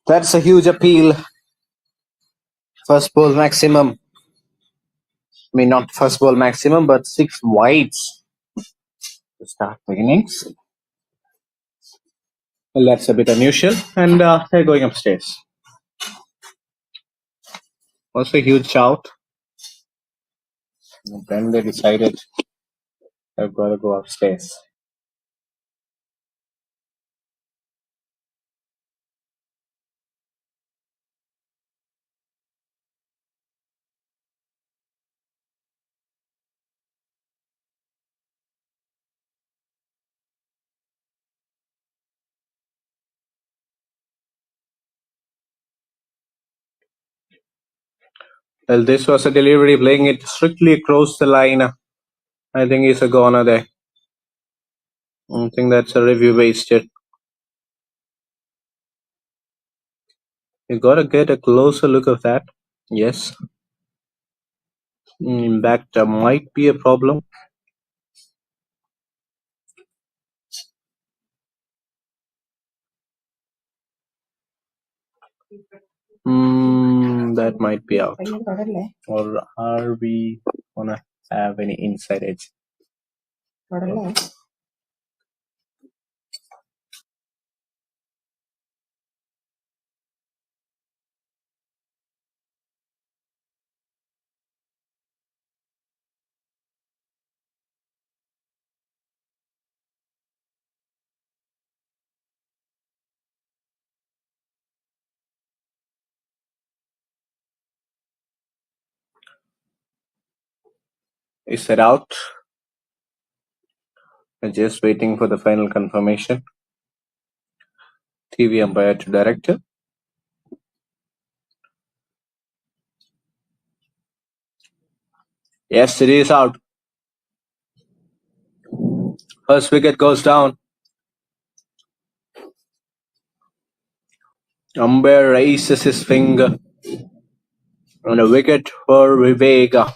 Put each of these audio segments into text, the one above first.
That's a huge appeal. First ball maximum. I mean, not first ball maximum, but 6 wides to start the innings. Well, that's a bit unusual. And they're going upstairs. Also a huge shout. And then they decided I've got to go upstairs. Well, this was a delivery playing it strictly across the line. I think he's a goner there. I think that's a review wasted. You gotta get a closer look of that. Yes. Impact might be a problem. That might be out. Or are we gonna have any inside edge? Is it out? I'm just waiting for the final confirmation. TV umpire to director. Yes, it is out. First wicket goes down. Umpire raises his finger. And a wicket for Vivek.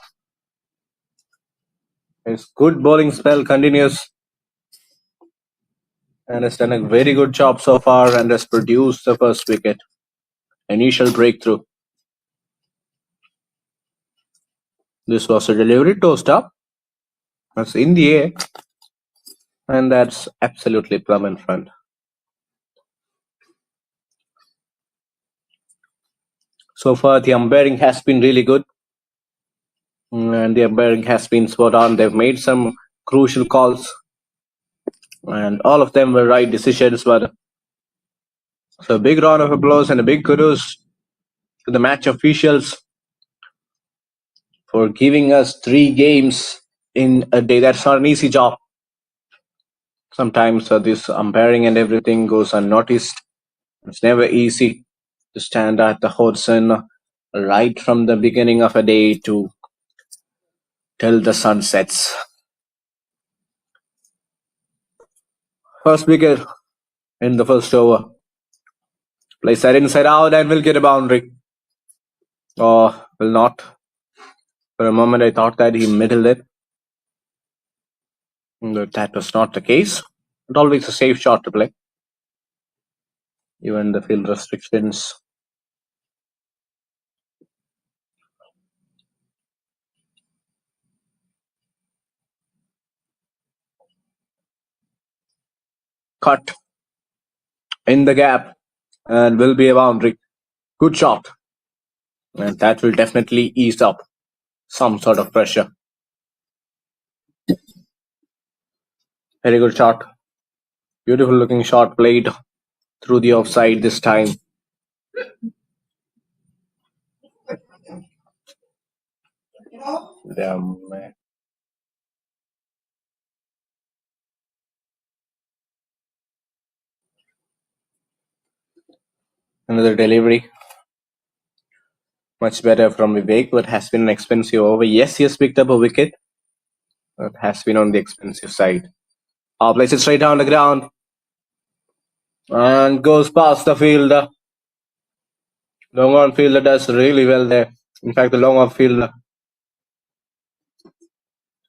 His good bowling spell continues. And has done a very good job so far and has produced the first wicket. Initial breakthrough. This was a delivery tossed up. That's in the air. And that's absolutely plumb in front. So far, the umpiring has been really good. And the umpiring has been spot on. They've made some crucial calls. And all of them were right decisions. But so a big round of applause and a big kudos to the match officials for giving us 3 games in a day. That's not an easy job. Sometimes this umpiring and everything goes unnoticed. It's never easy to stand at the horizon right from the beginning of a day to till the sun sets. First wicket in the first over. Plays that inside out and will get a boundary. Or will not. For a moment I thought that he middled it. But that was not the case. But always a safe shot to play. Even the field restrictions. Cut in the gap and will be a boundary. Good shot. And that will definitely ease up some sort of pressure. Very good shot. Beautiful looking shot played through the offside this time. Another delivery. Much better from Vivek, but has been an expensive over. Yes, he has picked up a wicket. But has been on the expensive side. Plays it straight down the ground. And goes past the fielder. Long on fielder does really well there. In fact, the long on fielder,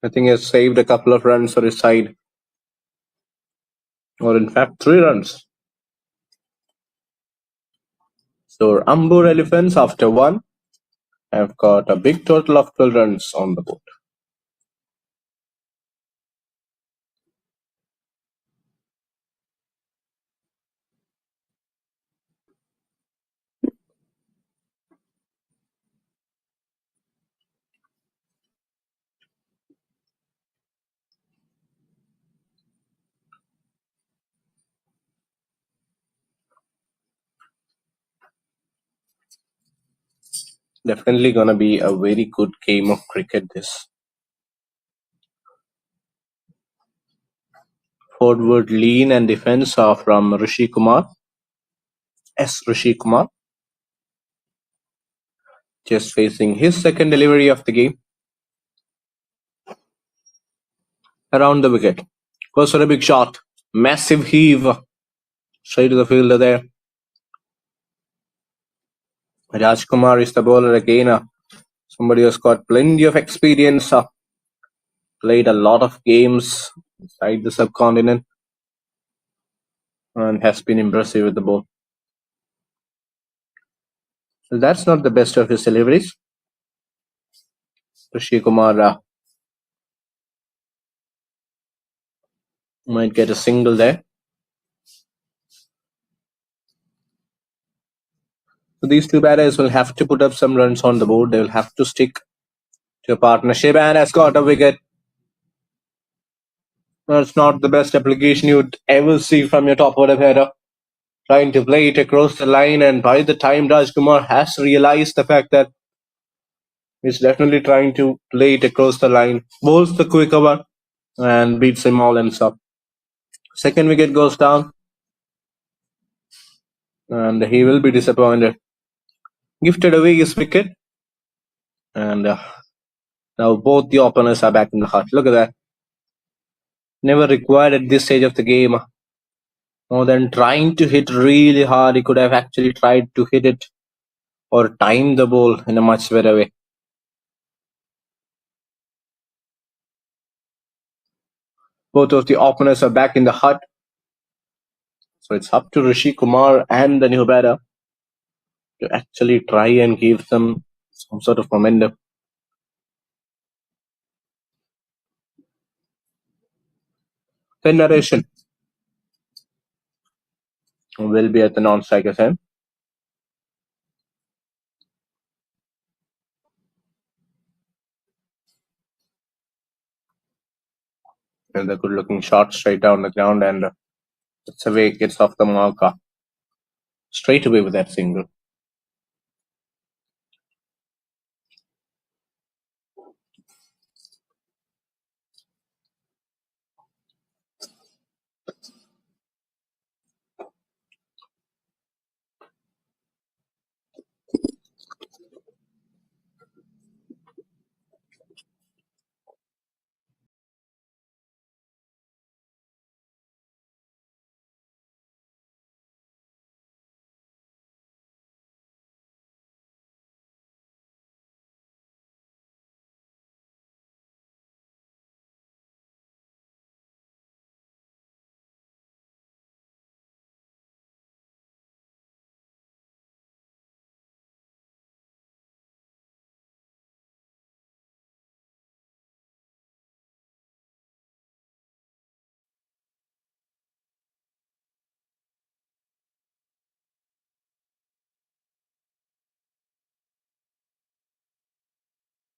I think, has saved a couple of runs for his side. Or in fact, 3 runs. So AMBUR Elephants, after one, have got a big total of 12 runs on the board. Definitely gonna be a very good game of cricket this. Forward lean and defense are from Rishi Kumar. Rishi Kumar. Just facing his second delivery of the game. Around the wicket. Goes for a big shot. Massive heave. Straight to the fielder there. Rajkumar is the bowler again. Somebody who's got plenty of experience. Played a lot of games inside the subcontinent. And has been impressive with the ball. So that's not the best of his deliveries. Rishi Kumar might get a single there. So these two batters will have to put up some runs on the board. They will have to stick to a partnership, and has got a wicket. That's not the best application you'd ever see from your top order batter. Trying to play it across the line, and by the time Rajkumar has realized the fact that he's definitely trying to play it across the line, bowls the quicker one and beats him all ends up. Second wicket goes down, and he will be disappointed. Gifted away his wicket, and now both the openers are back in the hut. Look at that. Never required at this stage of the game. More than trying to hit really hard, he could have actually tried to hit it or time the ball in a much better way. Both of the openers are back in the hut. So it's up to Rishi Kumar and the new batter to actually try and give them some sort of momentum. Then Narration will be at the non-striker's end. And the good-looking shot straight down the ground, and it's away, gets off the marker. Straight away with that single.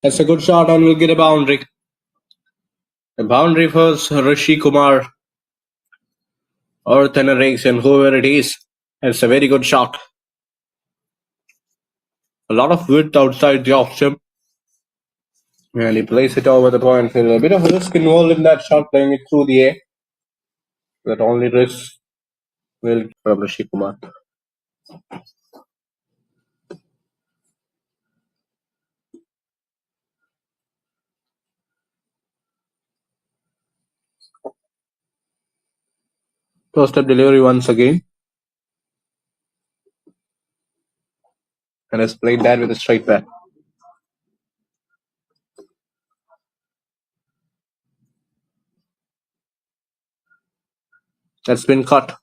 That's a good shot and will get a boundary. A boundary for Rishi Kumar or Tenerife, whoever it is. It's a very good shot. A lot of width outside the off stump. And he plays it over the point field. A bit of risk involved in that shot, playing it through the air. That only risk will from Rishi Kumar. Post-up delivery once again. And has played that with a straight bat. That's been cut.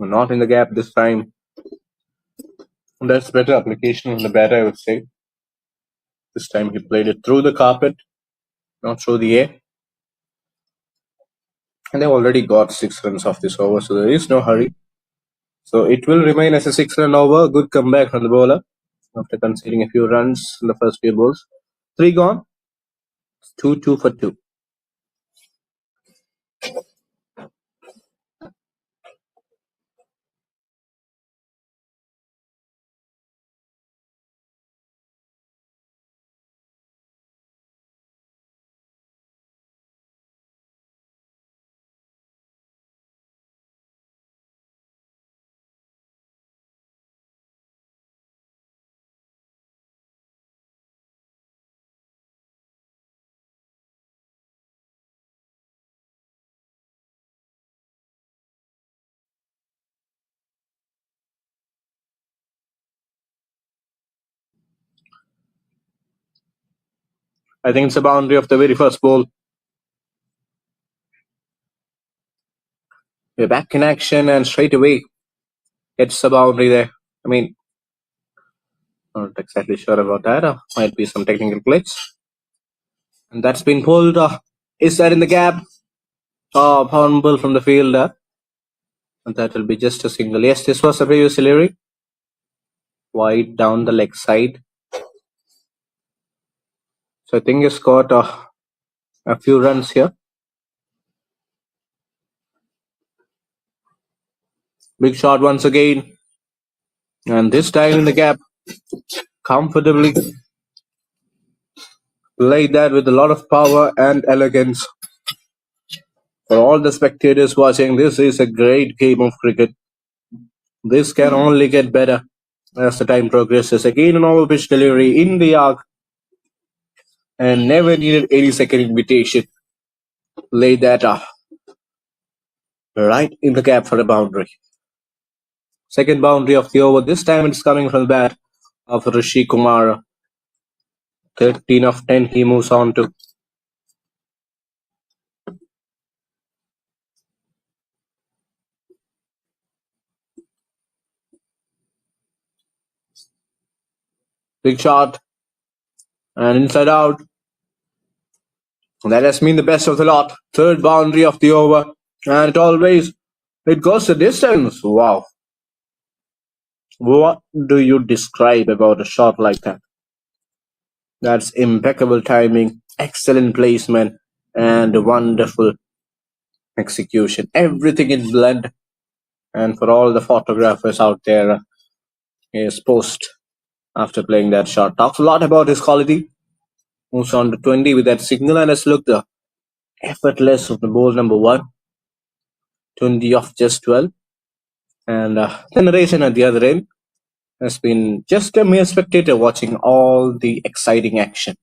Not in the gap this time. That's better application on the bat, I would say. This time he played it through the carpet, not through the air. And they've already got 6 runs off this over, so there is no hurry. So it will remain as a 6-run over. Good comeback from the bowler after conceding a few runs in the first few balls. 3 gone. 2 for 2. I think it's a boundary of the very first ball. We're back in action and straight away it's a boundary there. I mean, not exactly sure about that. Might be some technical glitch. And that's been pulled. Is that in the gap? Hornbill from the fielder. And that will be just a single. Yes, this was a previous delivery. Wide down the leg side. So I think he's got a few runs here. Big shot once again. And this time in the gap. Comfortably. Played that with a lot of power and elegance. For all the spectators watching, this is a great game of cricket. This can only get better as the time progresses. Again, an over pitch delivery in the arc and never needed any second invitation. Lay that right in the gap for a boundary. Second boundary of the over. This time it's coming from the bat of Rishi Kumar. 13 of 10 he moves on to. Big shot and inside out. That has been the best of the lot. Third boundary of the over. And it goes the distance. Wow. What do you describe about a shot like that? That's impeccable timing, excellent placement, and wonderful execution. Everything in blend. And for all the photographers out there, his post after playing that shot talks a lot about his quality. Moves on to 20 with that signal, and let's look the effortless of the ball number 1. 20 off just 12. And the narration at the other end has been just a mere spectator watching all the exciting action.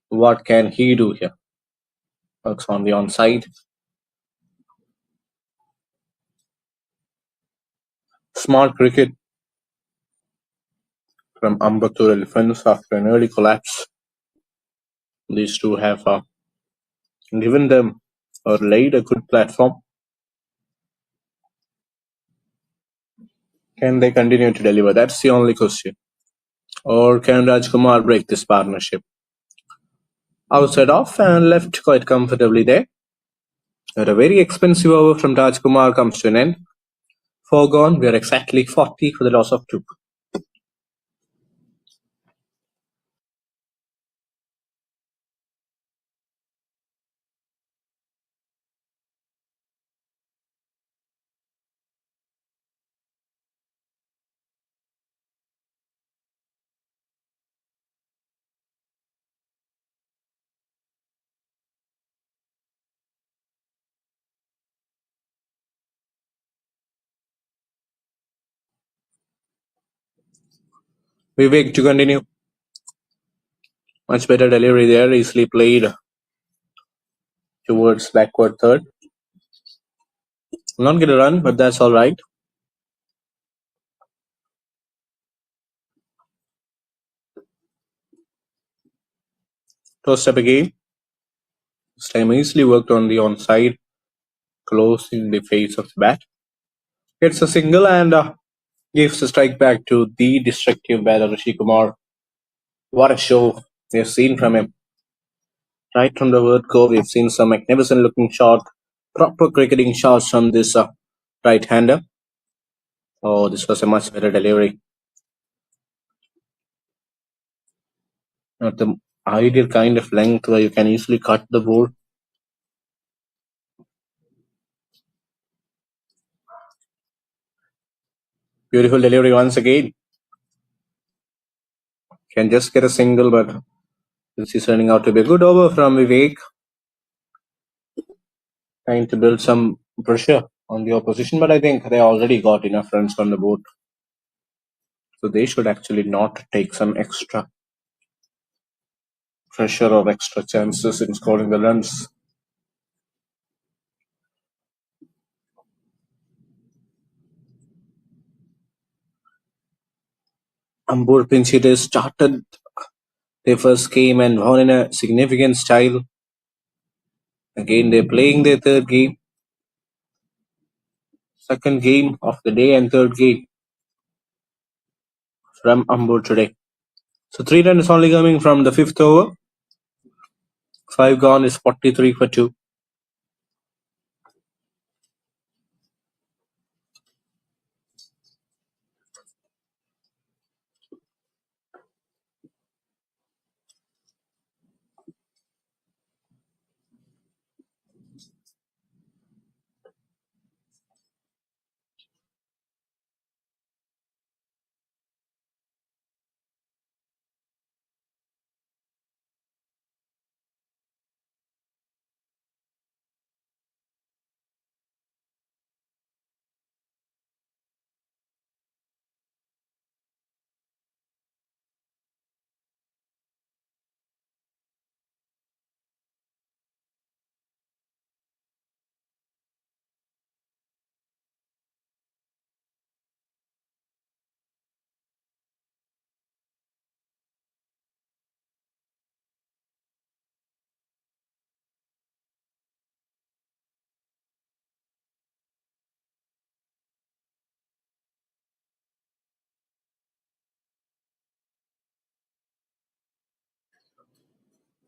What can he do here? Works on the onside. Smart cricket from AMBUR to Elephants after an early collapse. These two have given them or laid a good platform. Can they continue to deliver? That's the only question. Or can Rajkumar break this partnership? Outside off and left quite comfortably there. But a very expensive over from Rajkumar comes to an end. 4 gone. We are exactly 40 for the loss of 2. Vivek to continue. Much better delivery there. Easily played towards backward third. Not get a run, but that's all right. Toss up again. This time easily worked on the onside. closing the face of the bat. Gets a single and gives a strike back to the destructive batter Rishi Kumar. What a show we've seen from him. Right from the word go, we've seen some magnificent looking shot, proper cricketing shots from this right hander. Oh, this was a much better delivery. Not the ideal kind of length where you can easily cut the ball. Beautiful delivery once again. Can just get a single, but this is turning out to be a good over from Vivek. Trying to build some pressure on the opposition, but I think they already got enough runs from the board. So they should actually not take some extra pressure or extra chances in scoring the runs. AMBUR pinch hitters started their first game and won in a significant style. Again, they're playing their third game. Second game of the day and third game from AMBUR today. So 3 runs only coming from the fifth over. 5 gone is 43 for 2.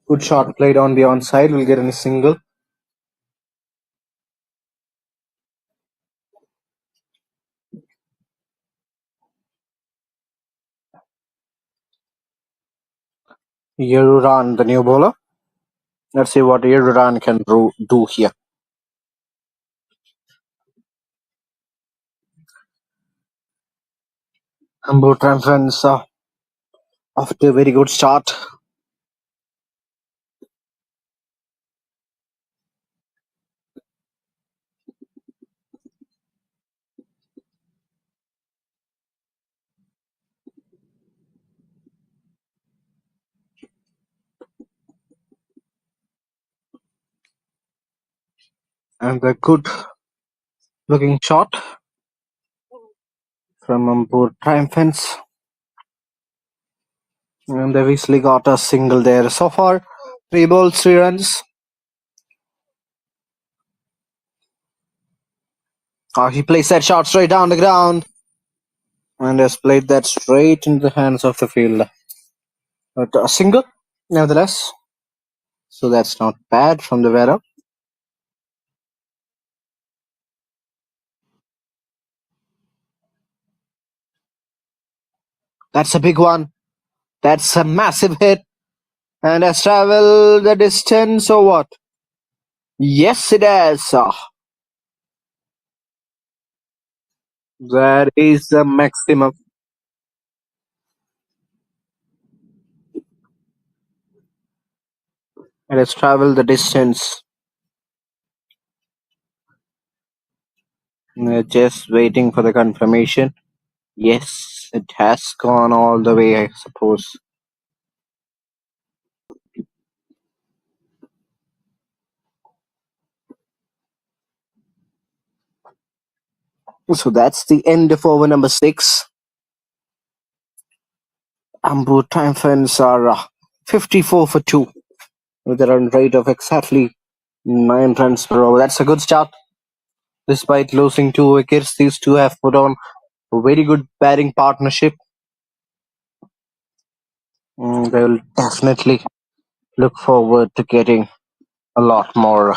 Good shot played on the onside. Will get a single. Yeruran, the new bowler. Let's see what Yeruran can do here. AMBUR Triumphants off to a very good start. And a good looking shot from AMBUR Triumphants. And they've easily got a single there. So far, 3 balls, 3 runs. He placed that shot straight down the ground. And has played that straight into the hands of the fielder. But a single, nevertheless. So that's not bad from the batter. That's a big one. That's a massive hit. And has traveled the distance or what? Yes, it has. That is the maximum. It has traveled the distance. We're just waiting for the confirmation. Yes, it has gone all the way, I suppose. So that's the end of over number 6. AMBUR Triumphants are 54 for 2 with a run rate of exactly 9 runs per over. That's a good start. Despite losing 2 wickets, these two have put on a very good batting partnership. They will definitely look forward to getting a lot more.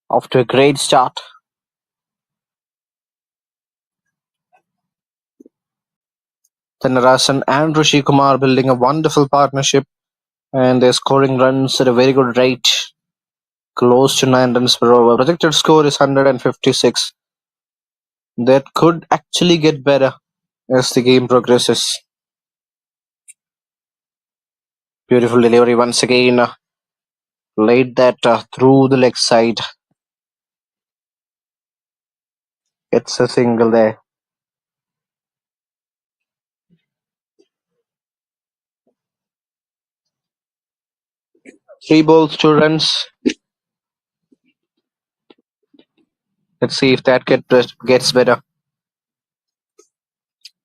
Off to a great start. Thanarasan and Rishi Kumar building a wonderful partnership, and they're scoring runs at a very good rate, close to 9 runs per over. Projected score is 156. That could actually get better as the game progresses. Beautiful delivery once again. Laid that through the leg side. It's a single there. 3 balls, 2 runs. Let's see if that gets better.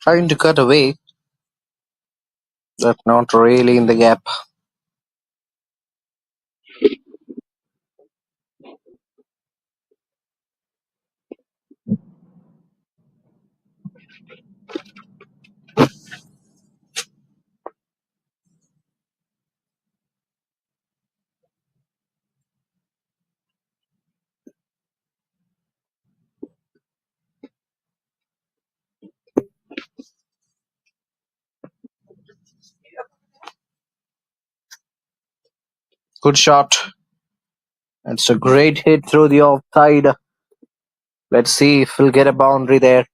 Trying to cut away, but not really in the gap. Good shot. It's a great hit through the offside. Let's see if we'll get a boundary there.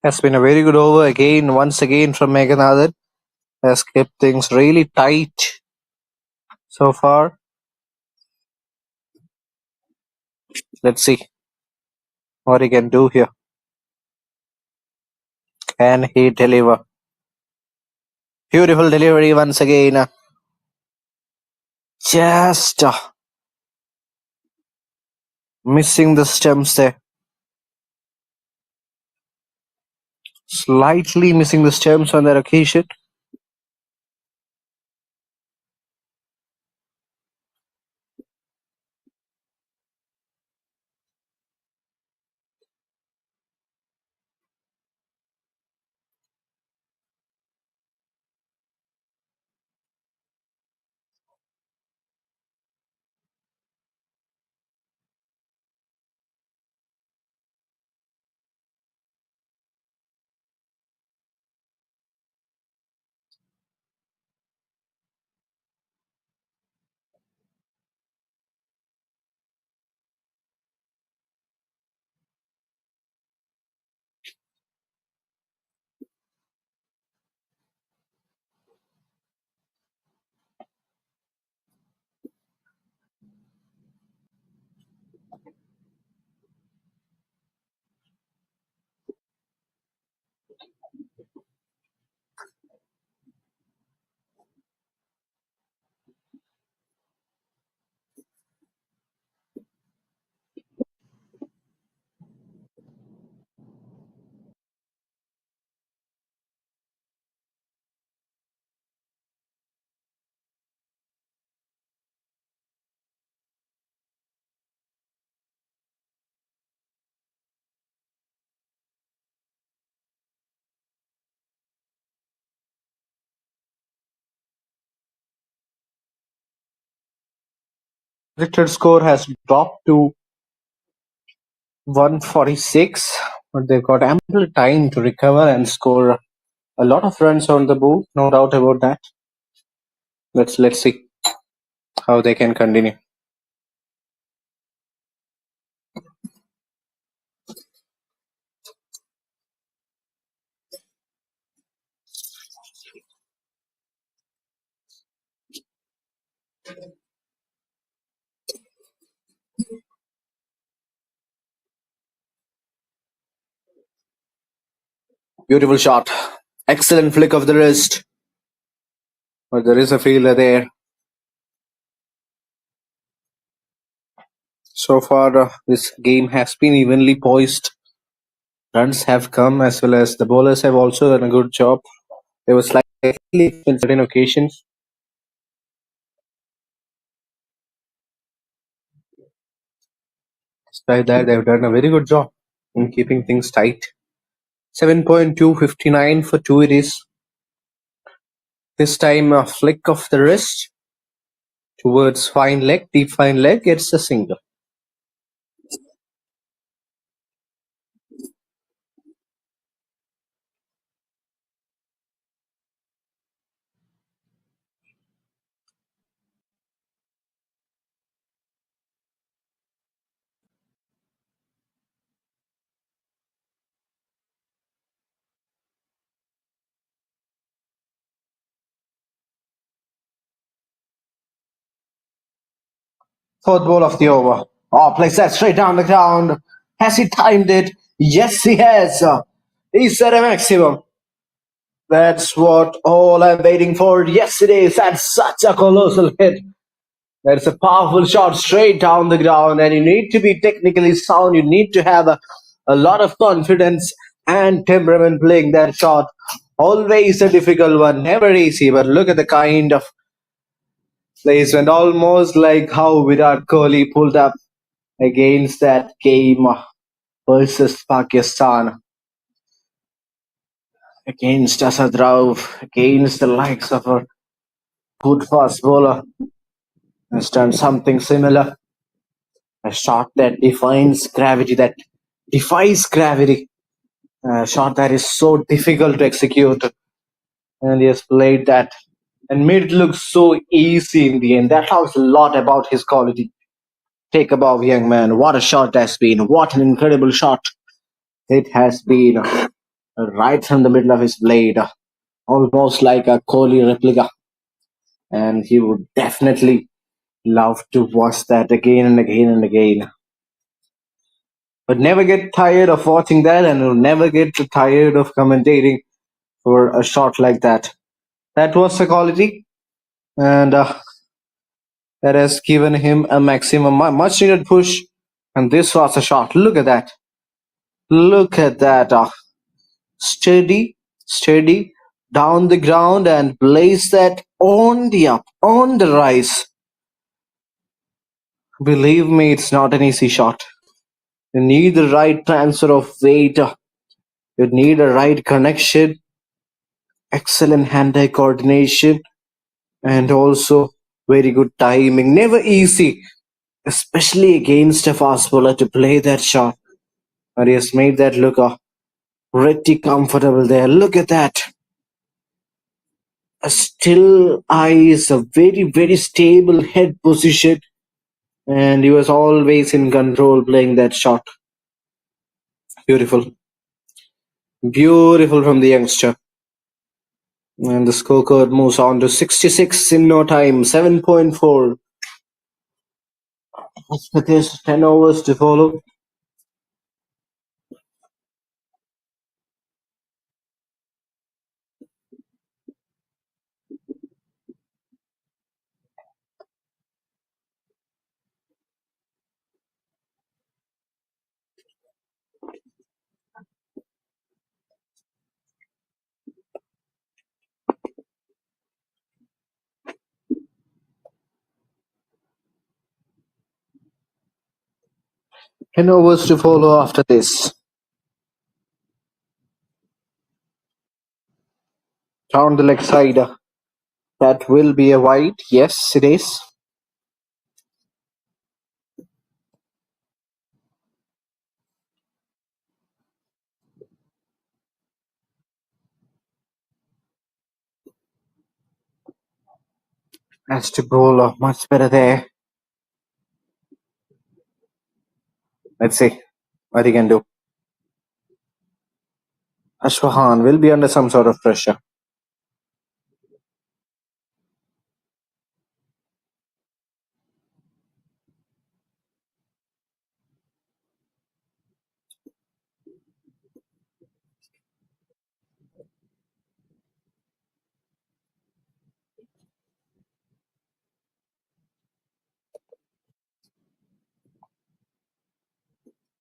Has been a very good over again, once again from Meghanathan. Has kept things really tight so far. Let's see what he can do here. Can he deliver? Beautiful delivery once again. Just missing the stumps there. Slightly missing the stumps on that occasion. Predicted score has dropped to 146, but they've got ample time to recover and score a lot of runs on the board. No doubt about that. Let's see how they can continue. Beautiful shot. Excellent flick of the wrist. But there is a fielder there. So far, this game has been evenly poised. Runs have come as well as the bowlers have also done a good job. They were slightly in certain occasions. Despite that, they've done a very good job in keeping things tight. 7.259 for two it is. This time a flick of the wrist towards fine leg, deep fine leg, gets a single. Fourth ball of the over. Oh, plays that straight down the ground. Has he timed it? Yes, he has. He set a maximum. That's what all I'm waiting for. Yes, it is. That's such a colossal hit. That's a powerful shot straight down the ground, and you need to be technically sound. You need to have a lot of confidence and temperament playing that shot. Always a difficult one, never easy. But look at the kind of placement, almost like how Virat Kohli pulled up against that game versus Pakistan, against Asad Rauf, against the likes of a good fast bowler. Has done something similar. A shot that defies gravity. A shot that is so difficult to execute. And he has played that and made it look so easy in the end. That tells a lot about his quality. Take above, young man. What a shot that's been. What an incredible shot it has been. Right from the middle of his blade. Almost like a Kohli replica. And he would definitely love to watch that again and again and again. But never get tired of watching that, and will never get tired of commentating for a shot like that. That was the quality, and that has given him a maximum, much needed push. And this was a shot. Look at that. Look at that. Steady, steady, down the ground and place that on the up, on the rise. Believe me, it's not an easy shot. You need the right transfer of weight. You need a right connection, excellent hand-eye coordination, and also very good timing. Never easy, especially against a fast bowler, to play that shot. And he has made that look pretty comfortable there. Look at that. A still eyes, a very, very stable head position, and he was always in control playing that shot. Beautiful. Beautiful from the youngster. And the scorecard moves on to 66 in no time, 7.4. With this 10 overs to follow. 10 overs to follow after this. Down the leg side. That will be a wide. Yes, it is. Has to bowl much better there. Let's see what he can do. Ashwahan will be under some sort of pressure.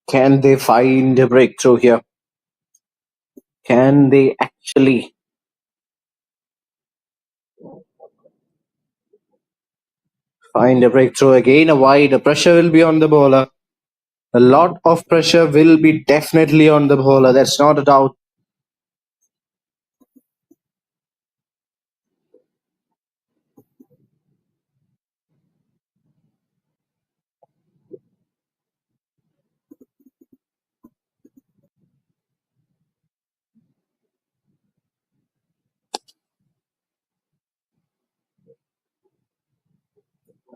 Can they find a breakthrough here? Can they actually find a breakthrough again? A wide pressure will be on the bowler. A lot of pressure will be definitely on the bowler. That's not a doubt.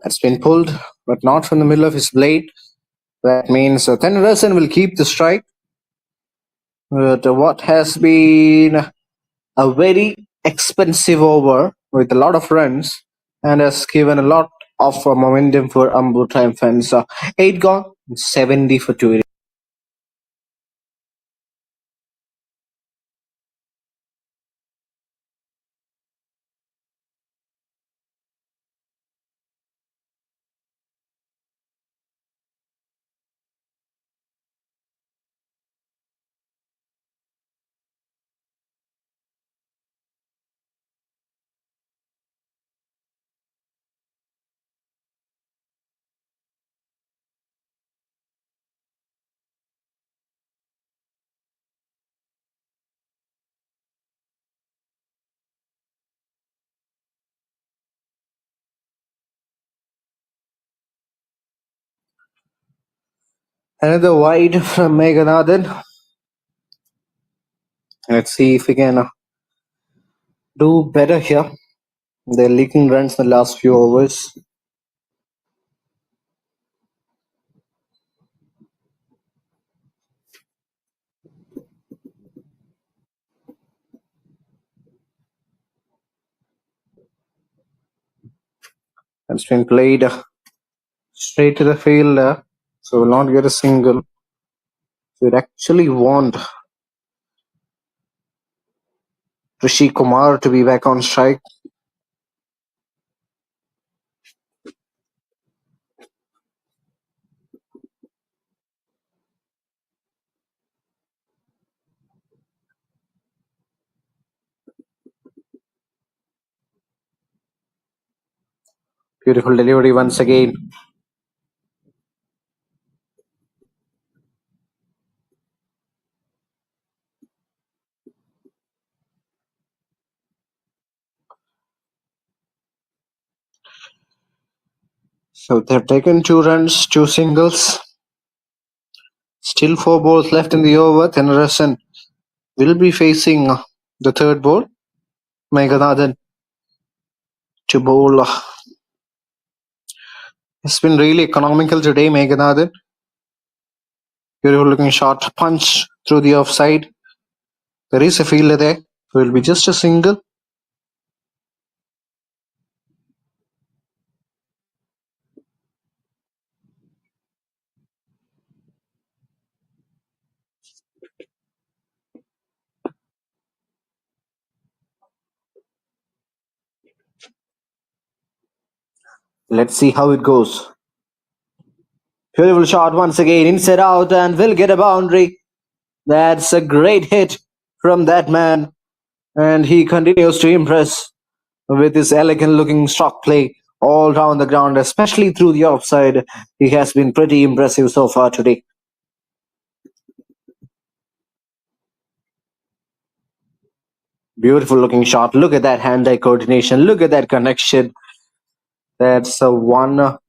That's been pulled, but not from the middle of his blade. That means Tennyson will keep the strike. But what has been a very expensive over with a lot of runs and has given a lot of momentum for AMBUR Triumphants. 8 gone, 70 for 2. Another wide from Meghanathan. Let's see if we can do better here. They're leaking runs in the last few overs. It's been played straight to the fielder, so will not get a single. So it actually want Rishi Kumar to be back on strike. Beautiful delivery once again. So they've taken 2 runs, 2 singles. Still 4 balls left in the over. Tennyson will be facing the third ball. Meghanathan to bowl. It's been really economical today, Meghanathan. Beautiful looking shot. Punch through the offside. There is a fielder there. It will be just a single. Let's see how it goes. Beautiful shot once again. Inside out and will get a boundary. That's a great hit from that man. And he continues to impress with his elegant looking stroke play all round the ground, especially through the offside. He has been pretty impressive so far today. Beautiful looking shot. Look at that hand-eye coordination. Look at that connection. That's a one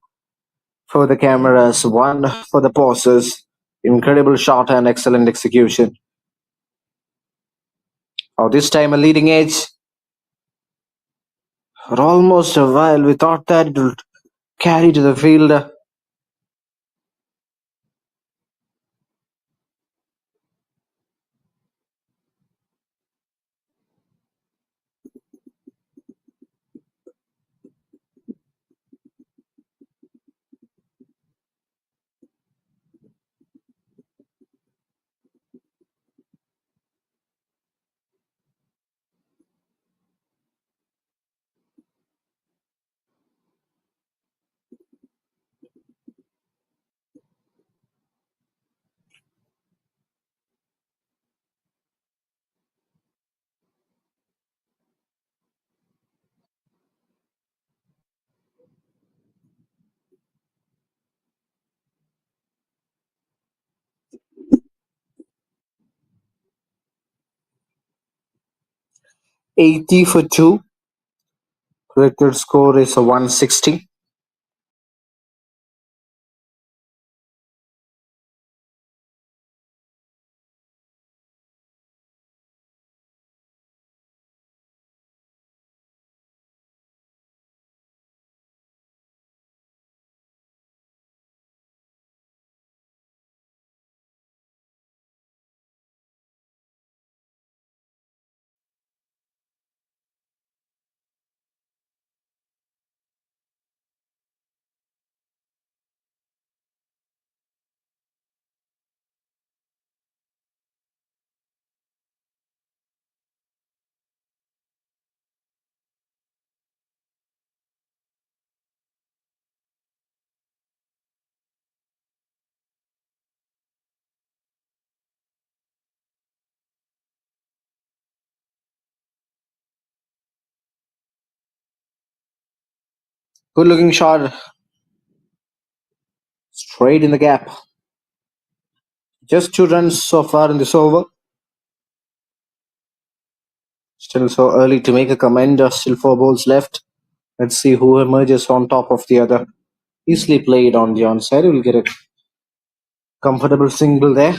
for the cameras, one for the pauses. Incredible shot and excellent execution. Oh, this time a leading edge. For almost a while, we thought that it would carry to the field. 80 for 2. Predicted score is a 160. Good looking shot, straight in the gap. Just 2 runs so far in this over. Still so early to make a comment. Still 4 balls left. Let's see who emerges on top of the other. Easily played on the onside. We'll get a comfortable single there.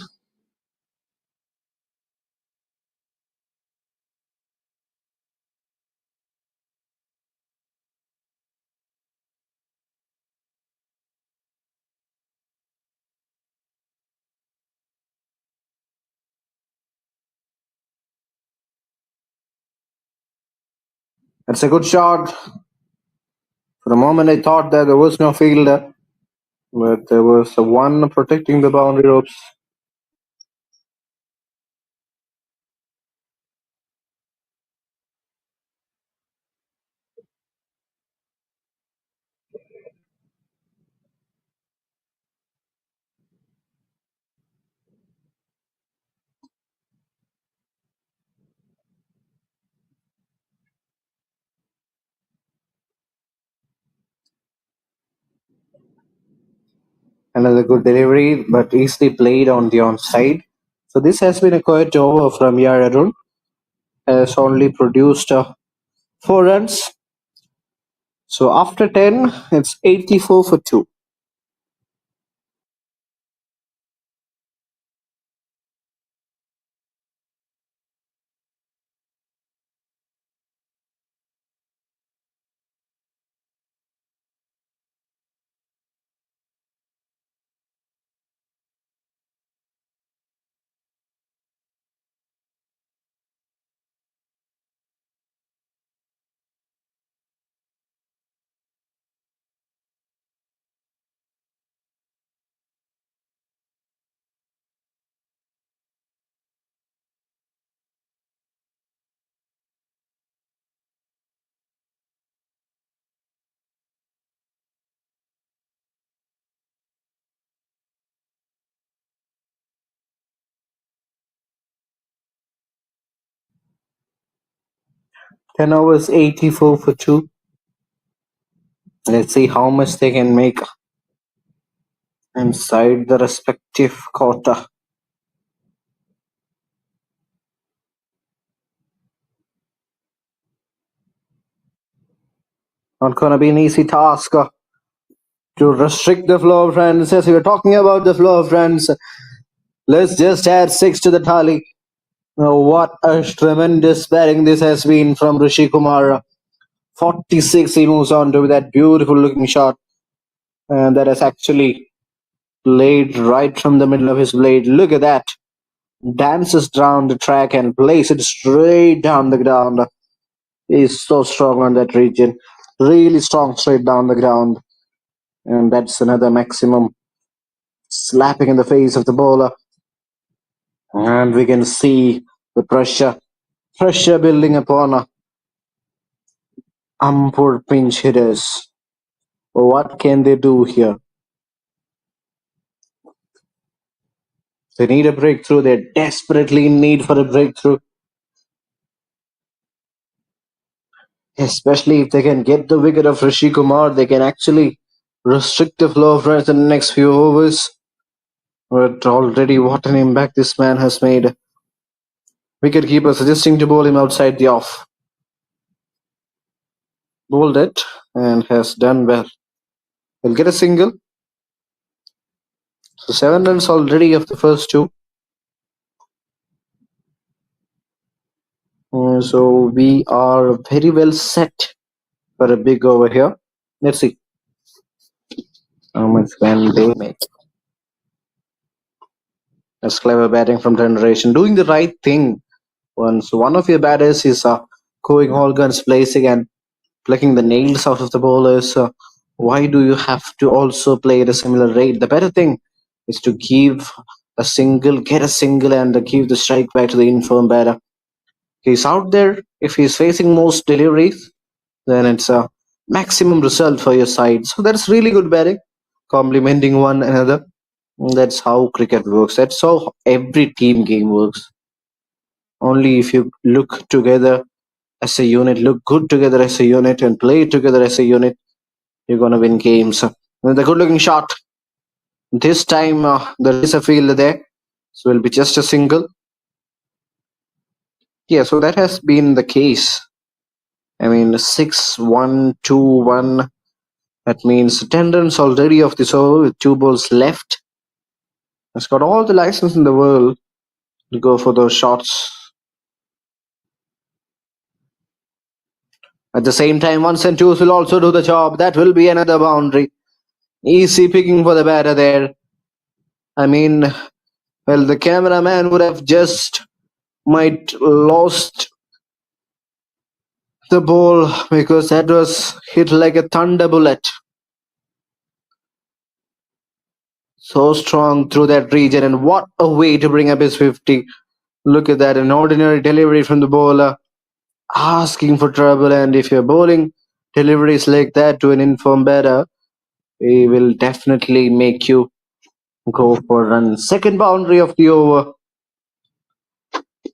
That's a good shot. For a moment, I thought that there was no fielder, but there was a one protecting the boundary ropes. Another good delivery, but easily played on the onside. So this has been a quiet over from Yararun. Has only produced 4 runs. So after 10, it's 84 for 2. Ten overs, 84 for 2. Let's see how much they can make inside the respective quarter. Not gonna be an easy task to restrict the flow of runs. As we were talking about the flow of runs, let's just add 6 to the tally. What a tremendous batting this has been from Rishi Kumar. 46, he moves on to that beautiful looking shot. And that has actually played right from the middle of his blade. Look at that. Dances down the track and plays it straight down the ground. He's so strong on that region. Really strong straight down the ground. And that's another maximum slapping in the face of the bowler. And we can see the pressure building upon AMBUR pinch hitters. What can they do here? They need a breakthrough. They're desperately in need for a breakthrough. Especially if they can get the wicket of Rishi Kumar, they can actually restrict the flow of runs in the next few overs. But already, what an impact this man has made. Wicketkeeper suggesting to bowl him outside the off. Bowled it and has done well. He'll get a single. So 7 runs already of the first two. So we are very well set for a big over here. Let's see how much can they make. That's clever batting from Generation. Doing the right thing. Once one of your batters is going all guns blazing and plucking the nails out of the bowlers, why do you have to also play at a similar rate? The better thing is to give a single, get a single, and give the strike back to the inform batter. He's out there. If he's facing most deliveries, then it's a maximum result for your side. So that's really good batting, complementing one another. That's how cricket works. That's how every team game works. Only if you look together as a unit, look good together as a unit, and play together as a unit, you're gonna win games. And the good-looking shot. This time there is a field there, so it'll be just a single. Yeah, so that has been the case. I mean, 6-1, 2-1. That means 10 runs already of this over with 2 balls left. It's got all the license in the world to go for those shots. At the same time, 1s and 2s will also do the job. That will be another boundary. Easy picking for the batter there. I mean, well, the cameraman would have just might lost the ball because that was hit like a thunder bullet. So strong through that region, and what a way to bring up his 50. Look at that, an ordinary delivery from the bowler, asking for trouble. And if you're bowling deliveries like that to an informed batter, he will definitely make you go for a run. Second boundary of the over.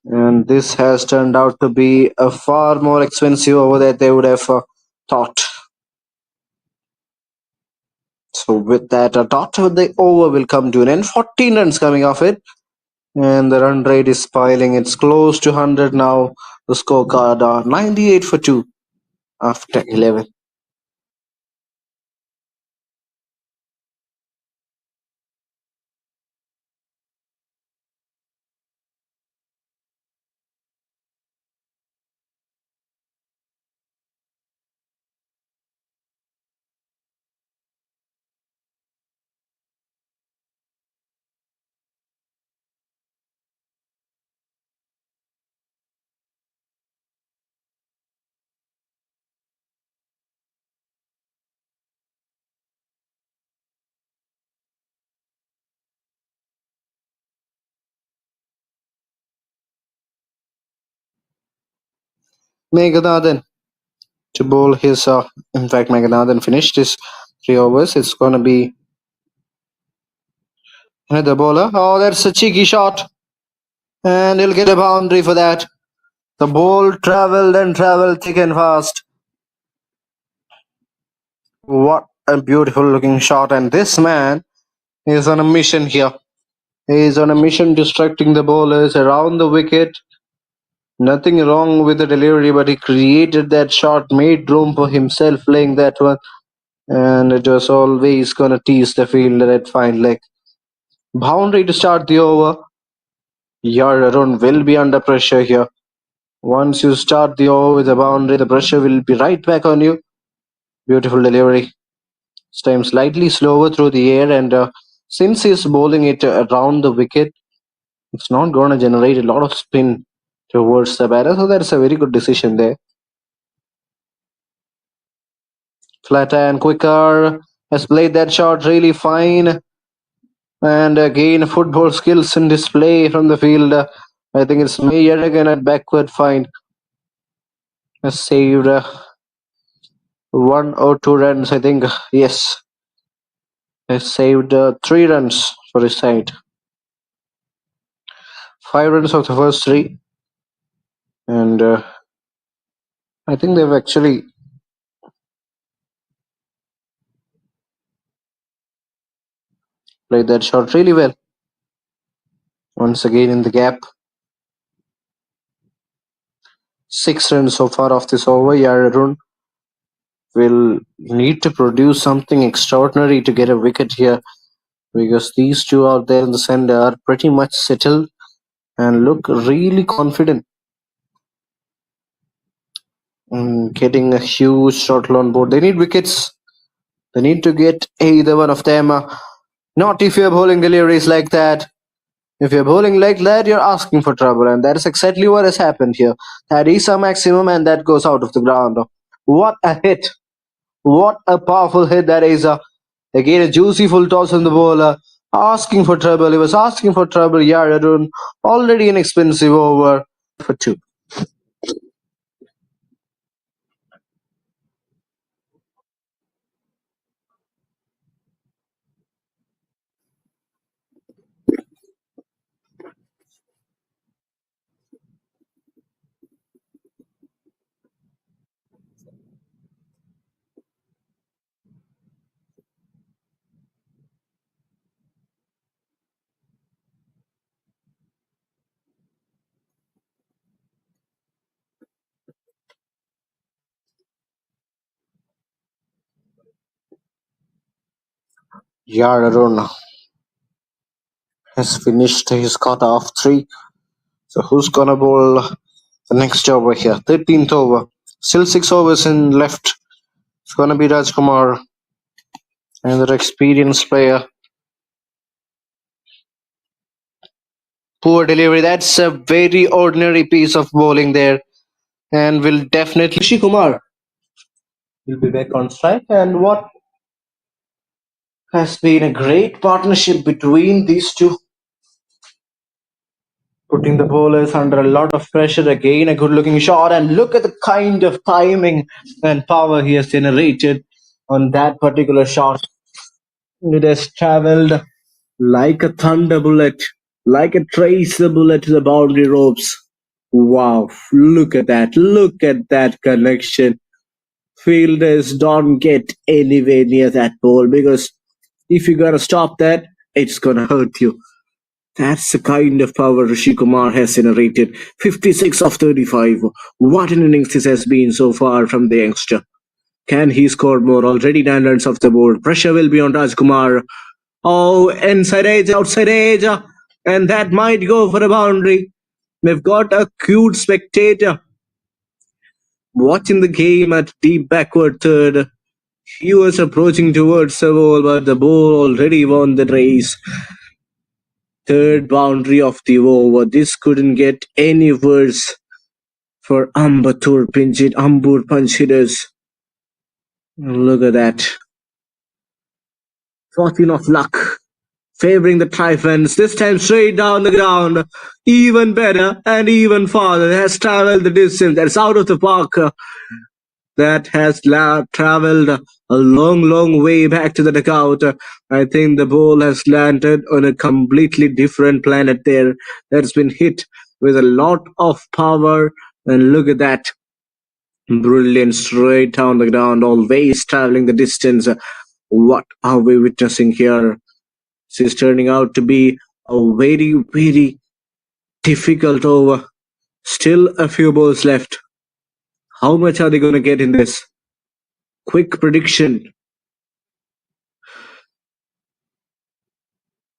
And this has turned out to be a far more expensive over that they would have thought. So with that, a dot of the over will come to an end. 14 runs coming off it. And the run rate is piling. It's close to 100 now. The scorecard 98 for 2 after 11. Meganathan to bowl his, in fact, Meganathan finished his 3 overs. It's going to be another bowler. Oh, that's a cheeky shot. And he'll get a boundary for that. The ball traveled and traveled thick and fast. What a beautiful looking shot. And this man is on a mission here. He is on a mission distracting the bowlers around the wicket. Nothing wrong with the delivery, but he created that shot, made room for himself playing that one. And it was always going to tease the fielder at fine leg. Boundary to start the over. Your Arun will be under pressure here. Once you start the over with a boundary, the pressure will be right back on you. Beautiful delivery. This time slightly slower through the air, and since he's bowling it around the wicket, it's not going to generate a lot of spin towards the batter. So that's a very good decision there. Flatter and quicker has played that shot really fine. And again, football skills in display from the field. I think it's Mayer again at backward fine. Has saved 1 or 2 runs, I think. Yes. Has saved 3 runs for his side. 5 runs of the first 3. And I think they've actually played that shot really well. Once again in the gap. 6 runs so far off this over. Yararun will need to produce something extraordinary to get a wicket here, because these two out there in the center are pretty much settled and look really confident in getting a huge total on board. They need wickets. They need to get either one of them. Not if you're bowling deliveries like that. If you're bowling like that, you're asking for trouble, and that is exactly what has happened here. That is a maximum, and that goes out of the ground. What a hit! What a powerful hit that is! Again, a juicy full toss on the bowler, asking for trouble. He was asking for trouble. Yaradun, already an expensive over for two. Yaradun has finished his quota of three. So who's gonna bowl the next over here? 13th over. Still 6 overs in left. It's gonna be Rajkumar, another experienced player. Poor delivery. That's a very ordinary piece of bowling there, and will definitely. Kumar will be back on strike. And what has been a great partnership between these two, putting the bowlers under a lot of pressure. Again, a good looking shot, and look at the kind of timing and power he has generated on that particular shot. It has traveled like a thunder bullet, like a tracer bullet to the boundary ropes. Wow, look at that. Look at that connection. Fielders don't get anywhere near that ball, because if you gotta stop that, it's gonna hurt you. That's the kind of power Rishi Kumar has generated. 56 of 35. What an innings this has been so far from the youngster. Can he score more? Already 9 runs off the board. Pressure will be on Rajkumar. Oh, inside edge, outside edge. And that might go for a boundary. We've got a cute spectator watching the game at deep backward third. He was approaching towards the ball, but the ball already won the race. Third boundary of the over. This couldn't get any worse for AMBUR punch hitters. Look at that. Fortune of luck favoring the Triumphants. This time straight down the ground. Even better and even farther. It has traveled the distance. That's out of the park. That has traveled a long, long way back to the dugout. I think the ball has landed on a completely different planet there. That's been hit with a lot of power. And look at that. Brilliant, straight down the ground, always traveling the distance. What are we witnessing here? This is turning out to be a very, very difficult over. Still a few balls left. How much are they going to get in this? Quick prediction.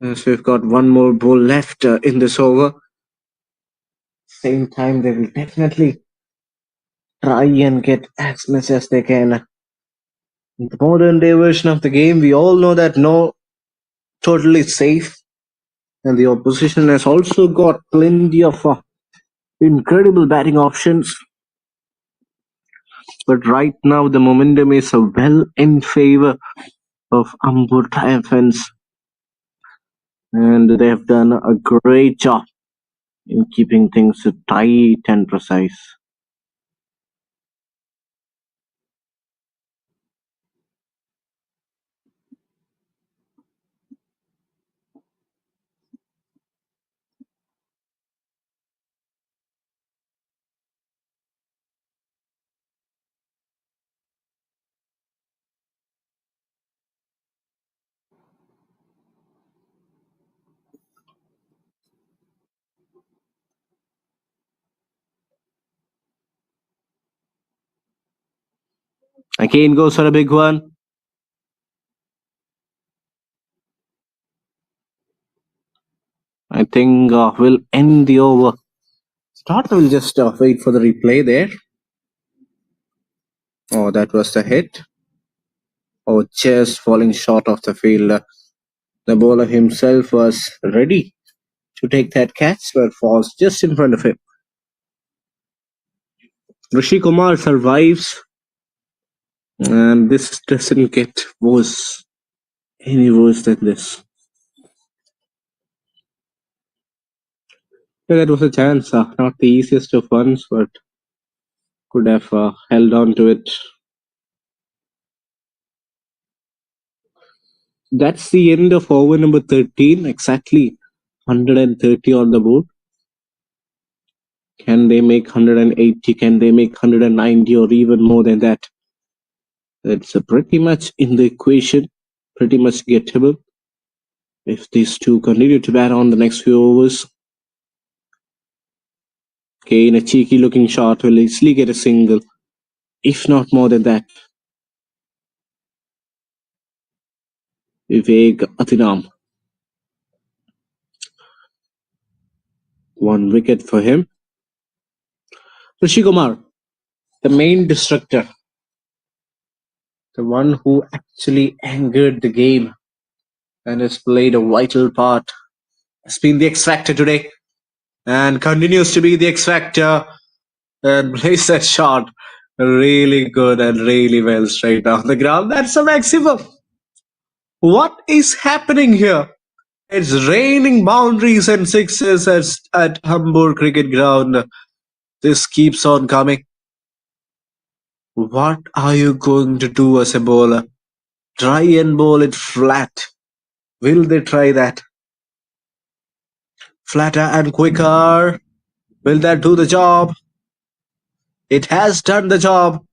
As we've got one more ball left in this over. Same time, they will definitely try and get as much as they can. In the modern day version of the game, we all know that no totally safe, and the opposition has also got plenty of incredible batting options. But right now, the momentum is well in favor of AMBUR Triumphants, and they have done a great job in keeping things tight and precise. Again goes for a big one. I think we'll end the over. Start will just wait for the replay there. Oh, that was the hit. Oh, just falling short of the field. The bowler himself was ready to take that catch, but falls just in front of him. Rishi Kumar survives, and this doesn't get worse, any worse than this. Yeah, that was a chance, not the easiest of ones, but could have held on to it. That's the end of over number 13, exactly 130 on the board. Can they make 180? Can they make 190 or even more than that? It's pretty much in the equation, pretty much gettable. If these two continue to bat on the next few overs, Kane, a cheeky looking shot, will easily get a single, if not more than that. Vivek Atinam. One wicket for him. Rishi Kumar, the main destructor, the one who actually angered the game and has played a vital part, has been the X Factor today and continues to be the X Factor and plays that shot really good and really well straight down the ground. That's a maximum. What is happening here? It's raining boundaries and sixes at AMBUR cricket ground. This keeps on coming. What are you going to do as a bowler? Try and bowl it flat. Will they try that? Flatter and quicker. Will that do the job? It has done the job.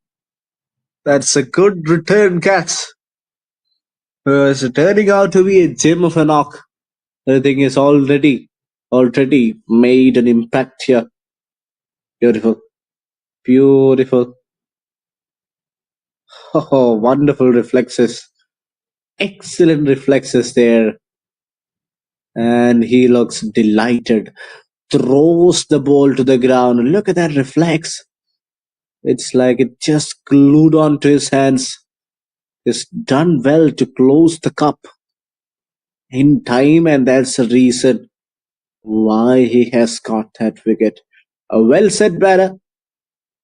That's a good return catch. It's turning out to be a gem of a knock. The thing is already made an impact here. Beautiful. Beautiful. Oh, wonderful reflexes. Excellent reflexes there. And he looks delighted. Throws the ball to the ground. Look at that reflex. It's like it just glued onto his hands. It's done well to close the cup in time, and that's the reason why he has got that wicket. A well set batter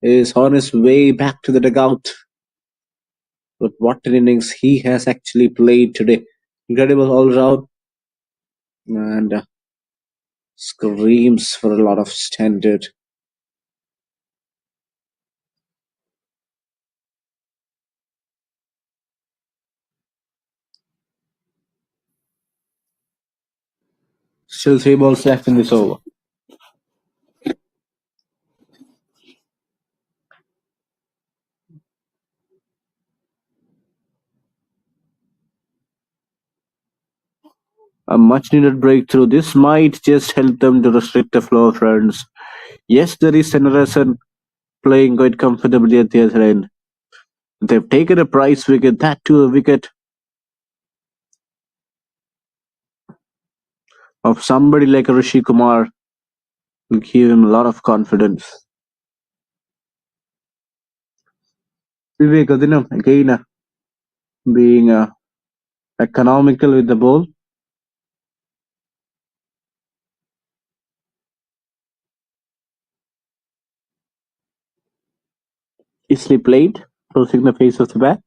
is on his way back to the dugout. But what an innings he has actually played today. Incredible all round and screams for a lot of standard. Still 3 balls left in this over. A much needed breakthrough. This might just help them to restrict the flow of runs. Yes, there is Anderson playing quite comfortably at the other end. They've taken a prize wicket, that too a wicket of somebody like a Rishi Kumar will give him a lot of confidence. Vivek Adinam again being economical with the ball. Easily played, closing the face of the bat.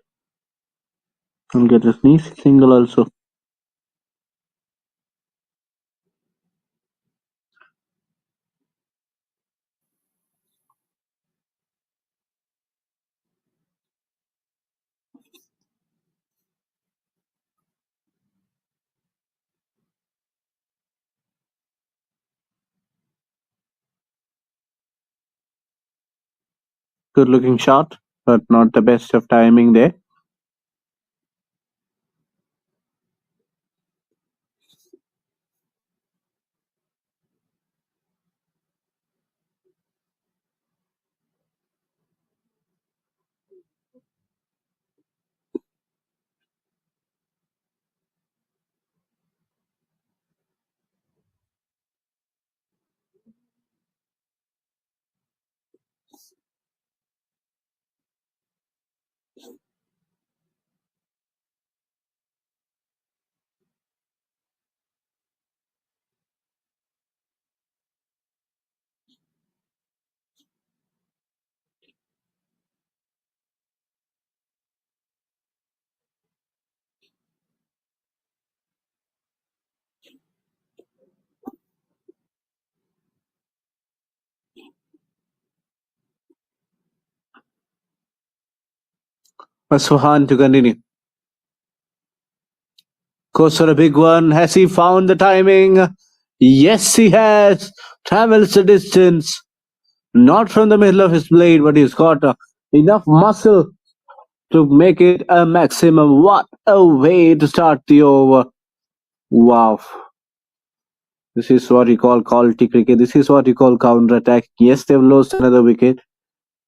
And get a sneeze single also. Good looking shot, but not the best of timing there. Aswahan to continue. Goes for a big one. Has he found the timing? Yes, he has. Travels the distance. Not from the middle of his blade, but he's got enough muscle to make it a maximum. What a way to start the over. Wow. This is what you call quality cricket. This is what you call counter attack. Yes, they've lost another wicket,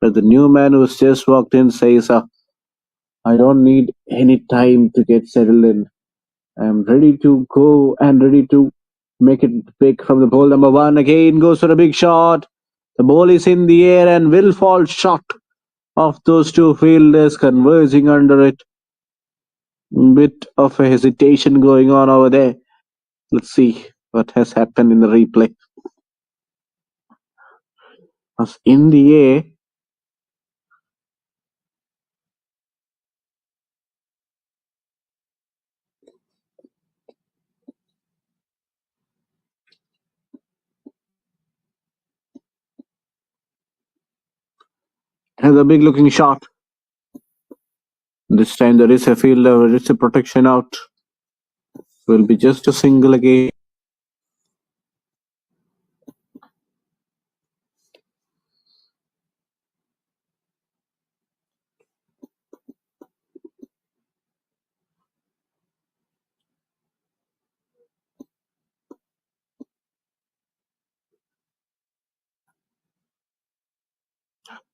but the new man who's just walked in says, I don't need any time to get settled in. I'm ready to go and ready to make it big from the ball. Number one again goes for a big shot. The ball is in the air and will fall short of those two fielders converging under it. Bit of a hesitation going on over there. Let's see what has happened in the replay. Was in the air. Has a big looking shot. This time there is a fielder, there is a protection out. Will be just a single again.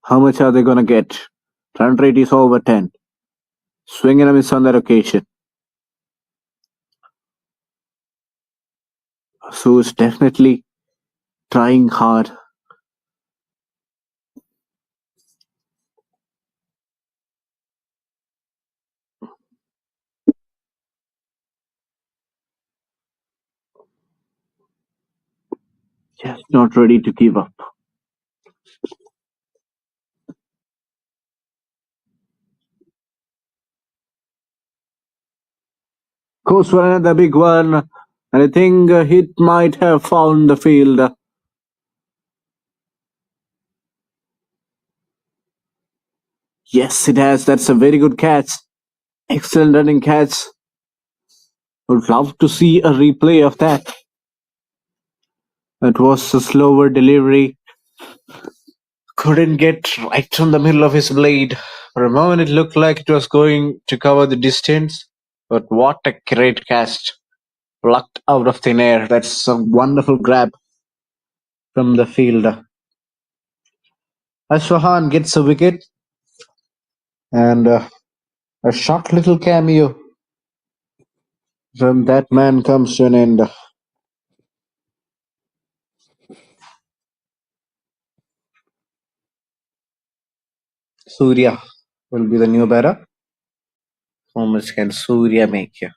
How much are they gonna get? Run rate is over 10. Swing and a miss on that occasion. So it's definitely trying hard. Just not ready to give up. Goes for another big one. And I think it might have found the field. Yes, it has. That's a very good catch. Excellent running catch. Would love to see a replay of that. It was a slower delivery. Couldn't get right from the middle of his blade. For a moment, it looked like it was going to cover the distance. But what a great cast. Plucked out of thin air. That's a wonderful grab from the fielder. Ashwahan gets a wicket. And a short little cameo from that man comes to an end. Surya will be the new batter. How much can Surya make here?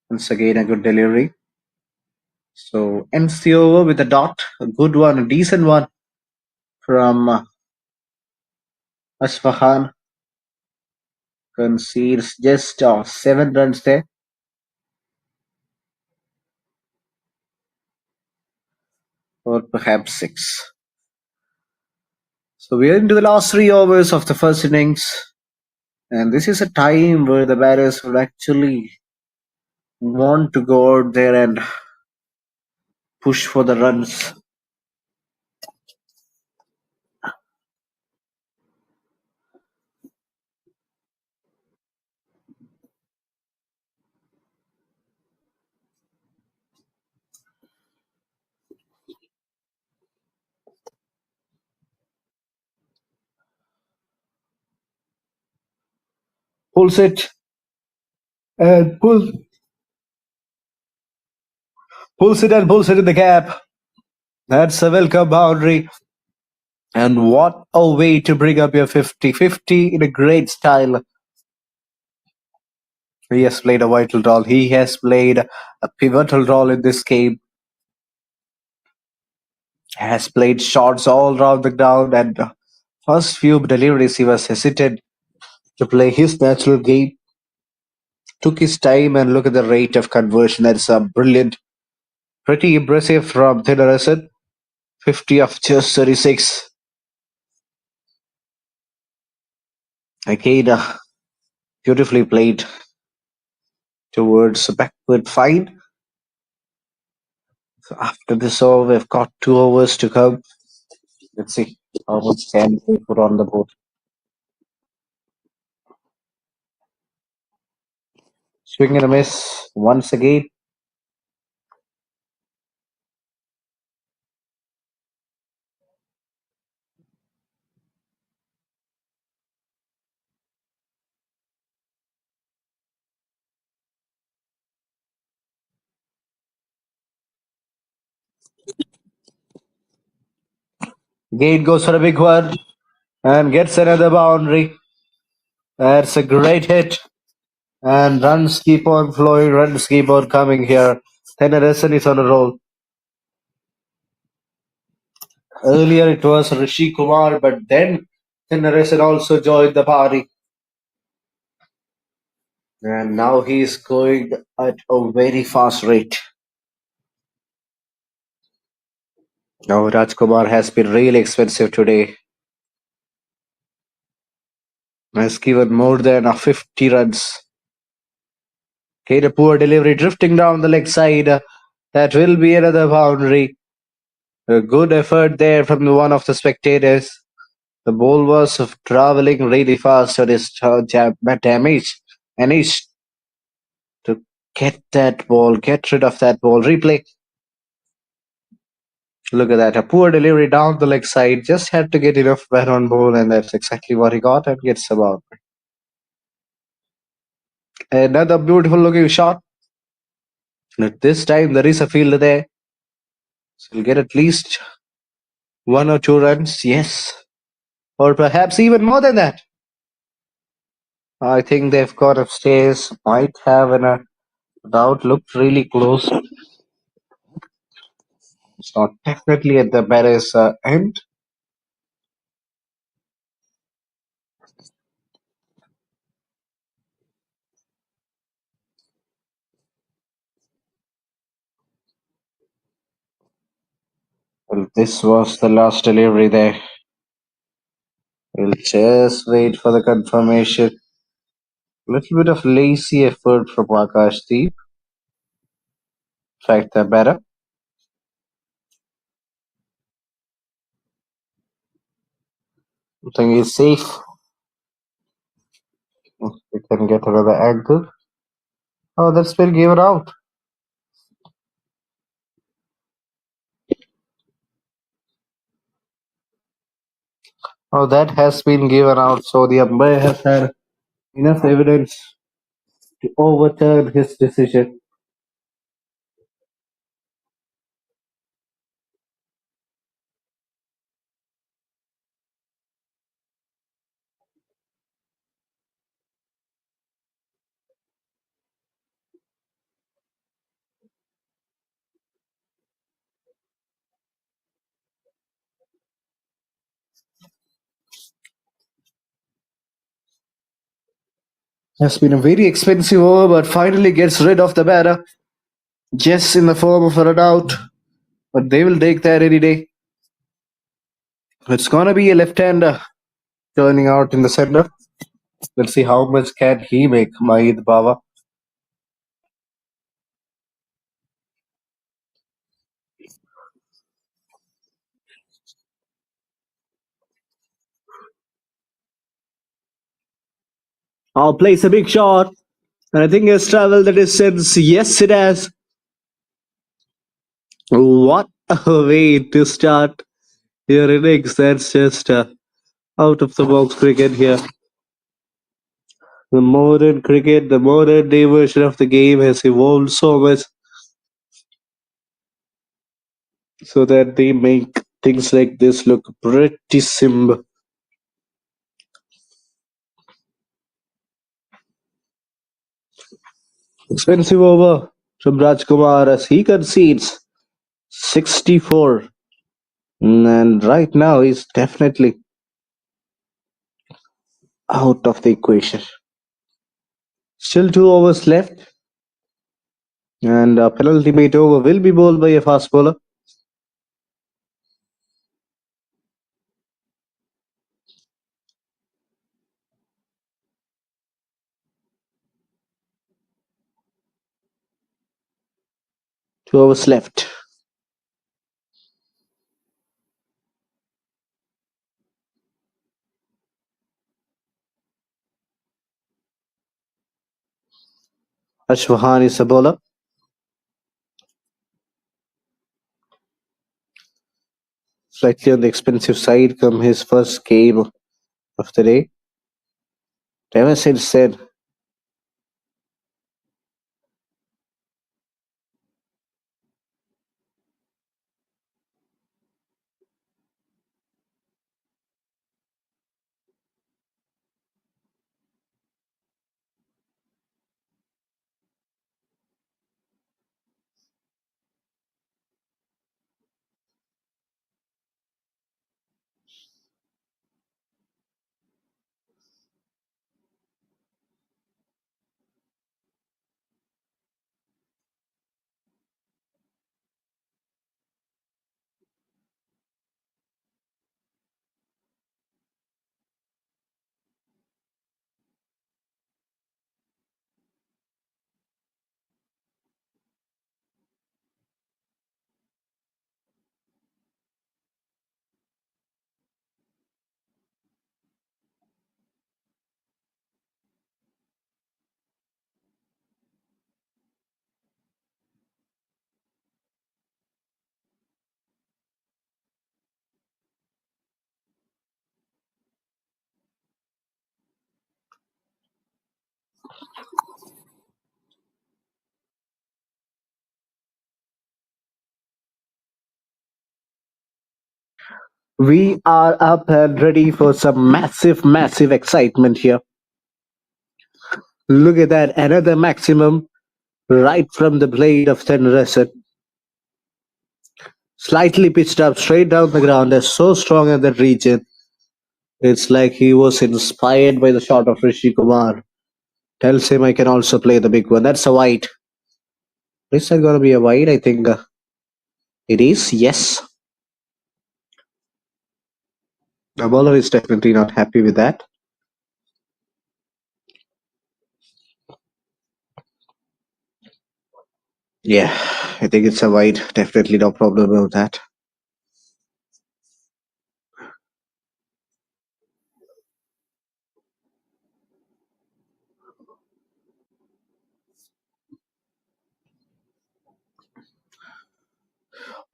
Once again, a good delivery. So ends the over with a dot. A good one, a decent one from Ashwahan. Concedes just 7 runs there. Or perhaps 6. So we are into the last 3 overs of the first innings. And this is a time where the batters would actually want to go out there and push for the runs. Pulls it and pulls it and pulls it in the gap. That's a welcome boundary. And what a way to bring up your 50-50 in a great style. He has played a vital role. He has played a pivotal role in this game. Has played shots all around the ground, and first few deliveries he was hesitant to play his natural game. Took his time and look at the rate of conversion. That's a brilliant Pretty impressive from Intermission. 50 of just 36. Again, beautifully played towards a backward fine. So after this over, we've got 2 overs to come. Let's see how much can we put on the board. Swing and a miss once again. Gate goes for a big one and gets another boundary. That's a great hit. And runs keep on flowing, runs keep on coming here. Tennyson is on a roll. Earlier it was Rishi Kumar, but then Tennyson also joined the party. And now he's going at a very fast rate. Now Rajkumar has been really expensive today. Has given more than 50 runs. Okay, a poor delivery drifting down the leg side. That will be another boundary. A good effort there from one of the spectators. The ball was traveling really fast on his damage. And he's to get that ball, get rid of that ball. Replay. Look at that. A poor delivery down the leg side. Just had to get enough bat on ball, and that's exactly what he got and gets the boundary. Another beautiful looking shot. But this time there is a fielder there. So he'll get at least 1 or 2 runs. Yes. Or perhaps even more than that. I think they've got upstairs. Might have an doubt. Looked really close. It's not definitely at the batter's end. Well, this was the last delivery there. We'll just wait for the confirmation. Little bit of lazy effort from Akash Deep. In fact, the batter. I think he's safe. We can get another angle. Oh, that's been given out. Oh, that has been given out. So the umpire has had enough evidence to overturn his decision. Has been a very expensive over, but finally gets rid of the batter. Just in the form of a run out. But they will take that any day. It's gonna be a left-hander turning out in the center. Let's see how much can he make, Mahid Baba. I'll place a big shot. And I think it's traveled the distance. Yes, it has. What a way to start your innings. That's just out of the box cricket here. The modern cricket, the modern day version of the game has evolved so much so that they make things like this look pretty simple. Expensive over from Rajkumar as he concedes 64. And right now he's definitely out of the equation. Still 2 overs left. And a penultimate over will be bowled by a fast bowler. Two overs left. Ashwahan is a bowler. Slightly on the expensive side come his first game of the day. Ever since then, we are up and ready for some massive, massive excitement here. Look at that, another maximum right from the blade of Tennyson. Slightly pitched up straight down the ground. They're so strong in that region. It's like he was inspired by the shot of Rishi Kumar. Tells him I can also play the big one. That's a wide. Is that gonna be a wide? I think it is. Yes. The bowler is definitely not happy with that. Yeah, I think it's a wide. Definitely no problem with that.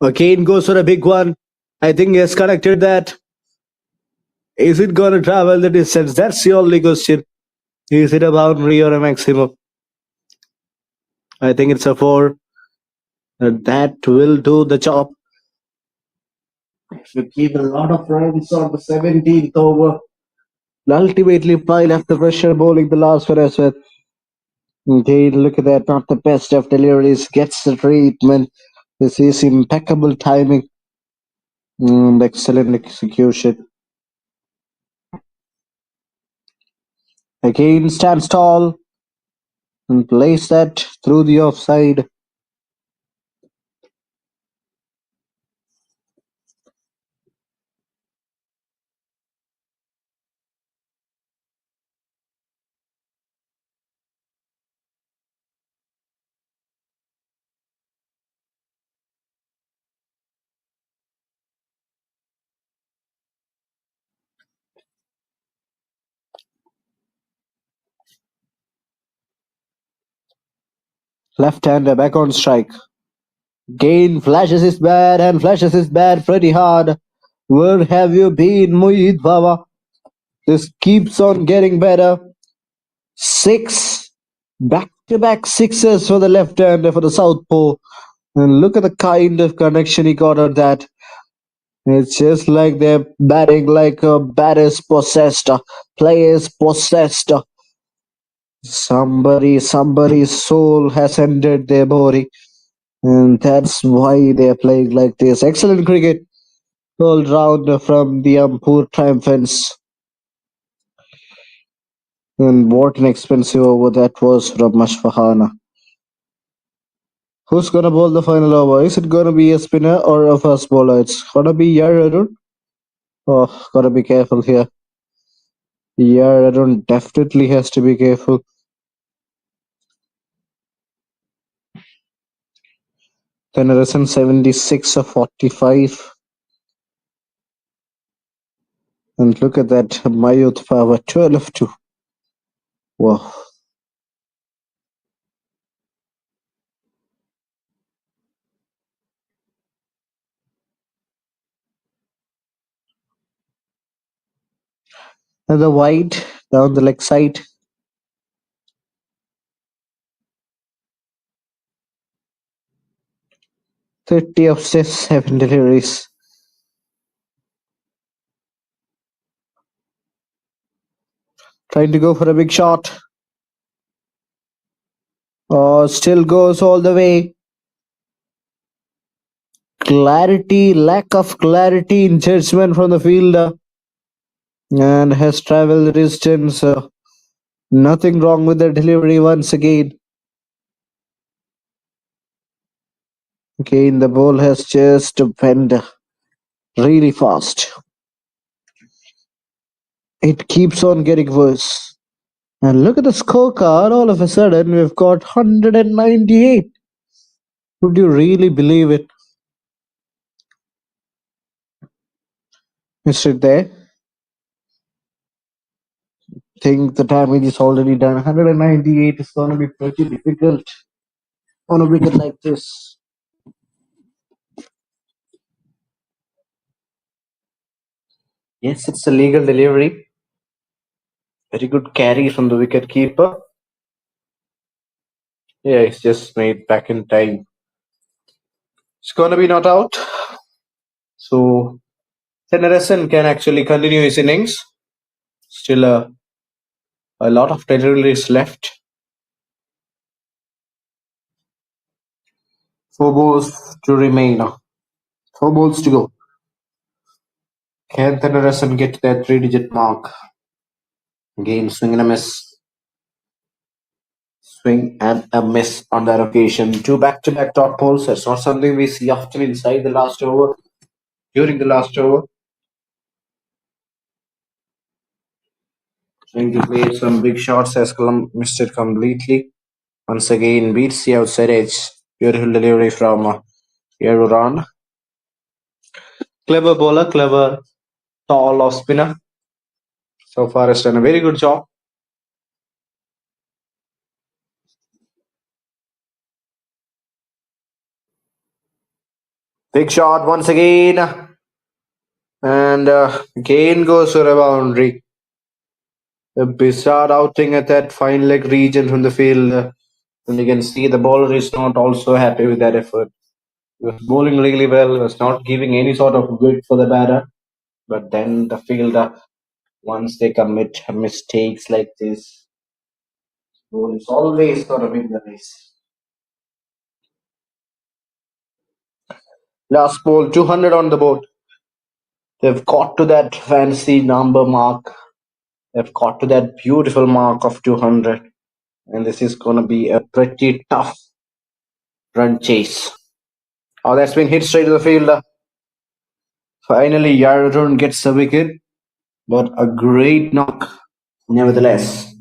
Again goes for a big one. I think he has connected that. Is it gonna travel the distance? That's the only question. Is it a boundary or a maximum? I think it's a four. That will do the job. If you keep a lot of runs on the 17th over, ultimately pile after pressure bowling the last one as well. Okay, look at that. Not the best of deliveries. Gets the treatment. This is impeccable timing. Excellent execution. Again stands tall and plays that through the offside. Left-hander back on strike. Gain flashes his bat and flashes his bat pretty hard. Where have you been, Mohit Baba? This keeps on getting better. Six back-to-back sixes for the left-hander for the southpaw. And look at the kind of connection he got on that. It's just like they're batting like a batter's possessed, players possessed. Somebody's soul has entered their body, and that's why they're playing like this. Excellent cricket, all round from the AMBUR triumphants. And what an expensive over that was from Ashfahana. Who's gonna bowl the final over? Is it gonna be a spinner or a fast bowler? It's gonna be Arun. Oh, gotta be careful here. Arun definitely has to be careful. Then Arun 76 of 45. And look at that, Mayut power 12-2. Wow. Another wide down the leg side. 30 of 7 deliveries. Trying to go for a big shot. Oh, still goes all the way. Clarity, lack of clarity in judgment from the fielder. And has traveled the distance. Nothing wrong with the delivery once again. Again, the ball has just went really fast. It keeps on getting worse. And look at the scorecard. All of a sudden, we've got 198. Would you really believe it? Is it there? Think the damage is already done. 198 is going to be pretty difficult on a wicket like this. Yes, it's a legal delivery. Very good carry from the wicket keeper. Yeah, it's just made back in time. It's going to be not out. So Tennyson can actually continue his innings. Still a lot of deliveries left. 4 balls to remain. 4 balls to go. Can Tennyson get that 3-digit mark? Again, swing and a miss. Swing and a miss on that occasion. 2 back-to-back dot balls. That's not something we see often inside the last over. During the last over. Trying to play some big shots, has missed it completely. Once again, beats the outside edge. Beautiful delivery from Yeruran. Clever bowler, clever tall off spinner. So far has done a very good job. Big shot once again. And again goes for a boundary. A bizarre outing at that fine leg region from the field. And you can see the bowler is not also happy with that effort. He was bowling really well, he was not giving any sort of width for the batter. But then the fielder, once they commit mistakes like this, ball is always going to win the race. Last ball, 200 on the board. They've got to that fancy number mark. They've got to that beautiful mark of 200. And this is going to be a pretty tough run chase. Oh, that's been hit straight to the fielder. Finally, Yaradun gets a wicket, but a great knock nevertheless.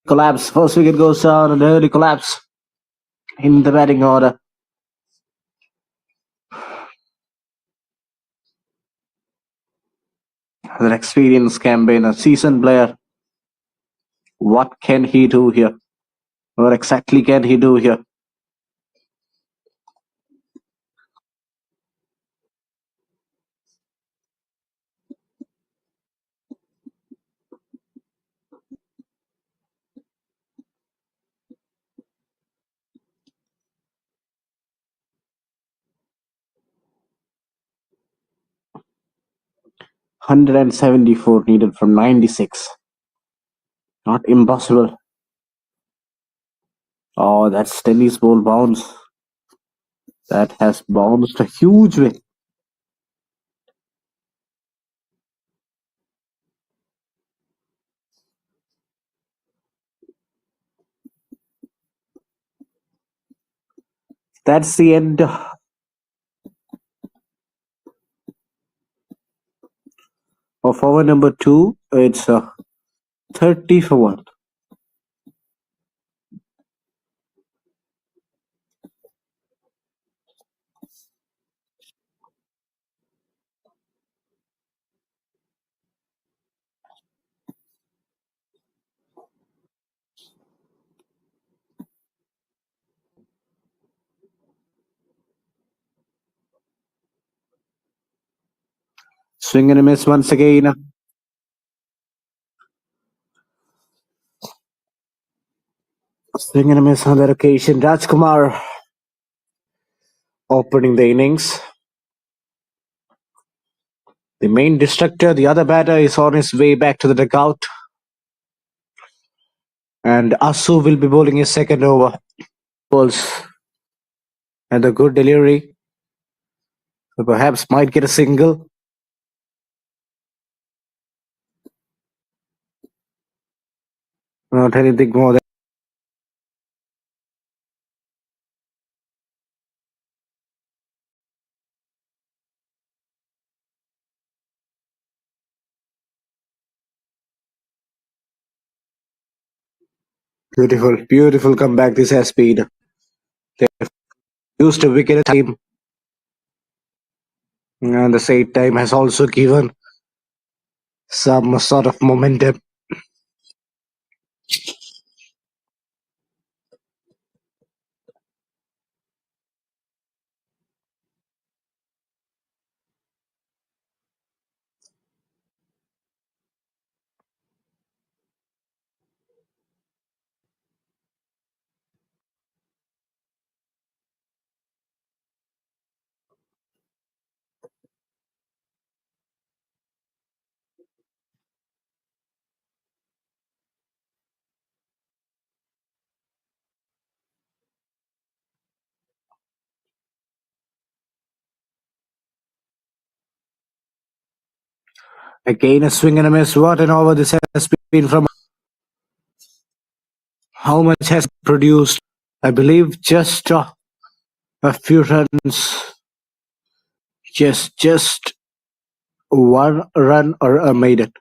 collapse. First wicket goes down, an early collapse in the batting order. As an experienced campaigner, seasoned player, what can he do here? What exactly can he do here? (174) needed from 96. Not impossible. Oh, that's tennis ball bounce. That has bounced a huge way. That's the end of over number 2. It's 30 for 1. Swing and a miss once again. Swing and a miss on that occasion. Rajkumar opening the innings. The main destructor, the other batter, is on his way back to the dugout. And Asu will be bowling his second over. Balls and a good delivery. So perhaps might get a single. Not anything more than beautiful, beautiful comeback this has been. They used a wicket time, and the same time has also given some sort of momentum. Again, a swing and a miss. What an over this has been from. How much has produced? I believe just a few runs. Just one run or made it.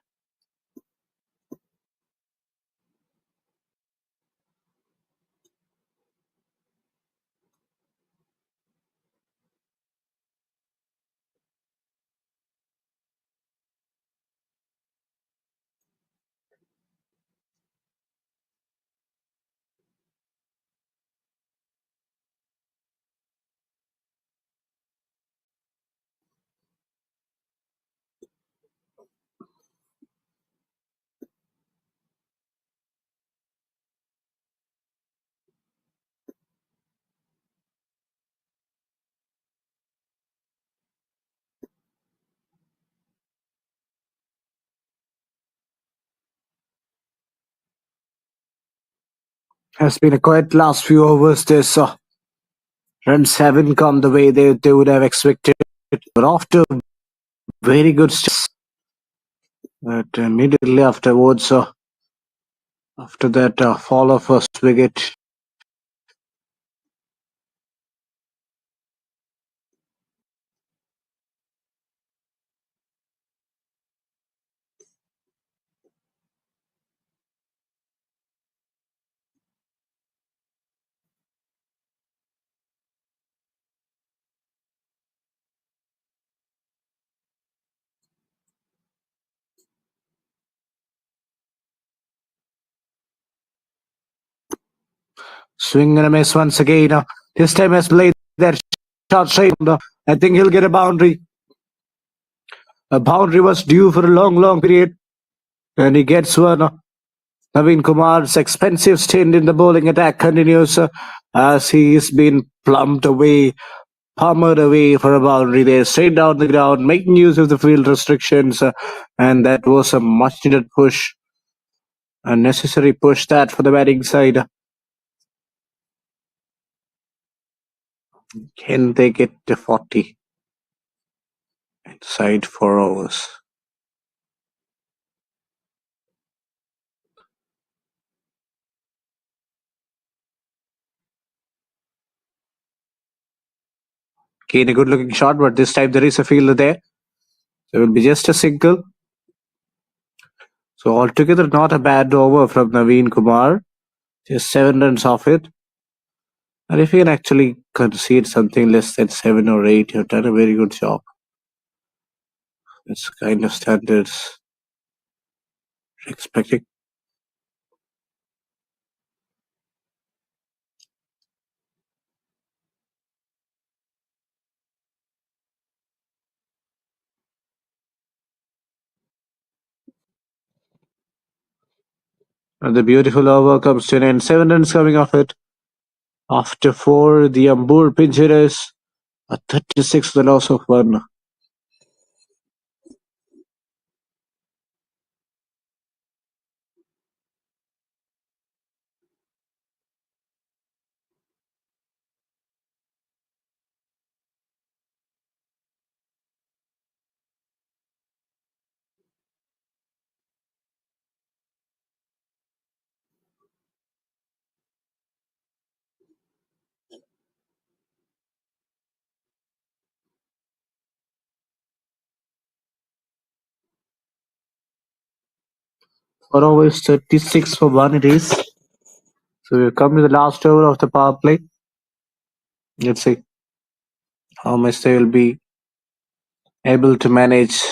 Has been a quiet last few overs. This runs haven't come the way they would have expected. But after very good starts, but immediately afterwards, after that fall of first wicket, Swing and a miss once again. This time has played that shot straight. I think he'll get a boundary. A boundary was due for a long, long period. And he gets one. Naveen Kumar's expensive stint in the bowling attack continues as he's been palmered away for a boundary there, straight down the ground, making use of the field restrictions. And that was a much needed push, a necessary push that for the batting side. Can they get to 40 inside 4 overs? Again, a good looking shot, but this time there is a fielder there. So it will be just a single. So altogether, not a bad over from Naveen Kumar. Just 7 runs off it. And if you can actually concede something less than 7 or 8, you've done a very good job. That's the kind of standards we're expecting. And the beautiful over comes to an end. 7 runs coming off it. After 4, the AMBUR pinch hitters a 36 the loss of 1. For over is 36 for 1 it is. So we've come to the last over of the power play. Let's see how much they will be able to manage.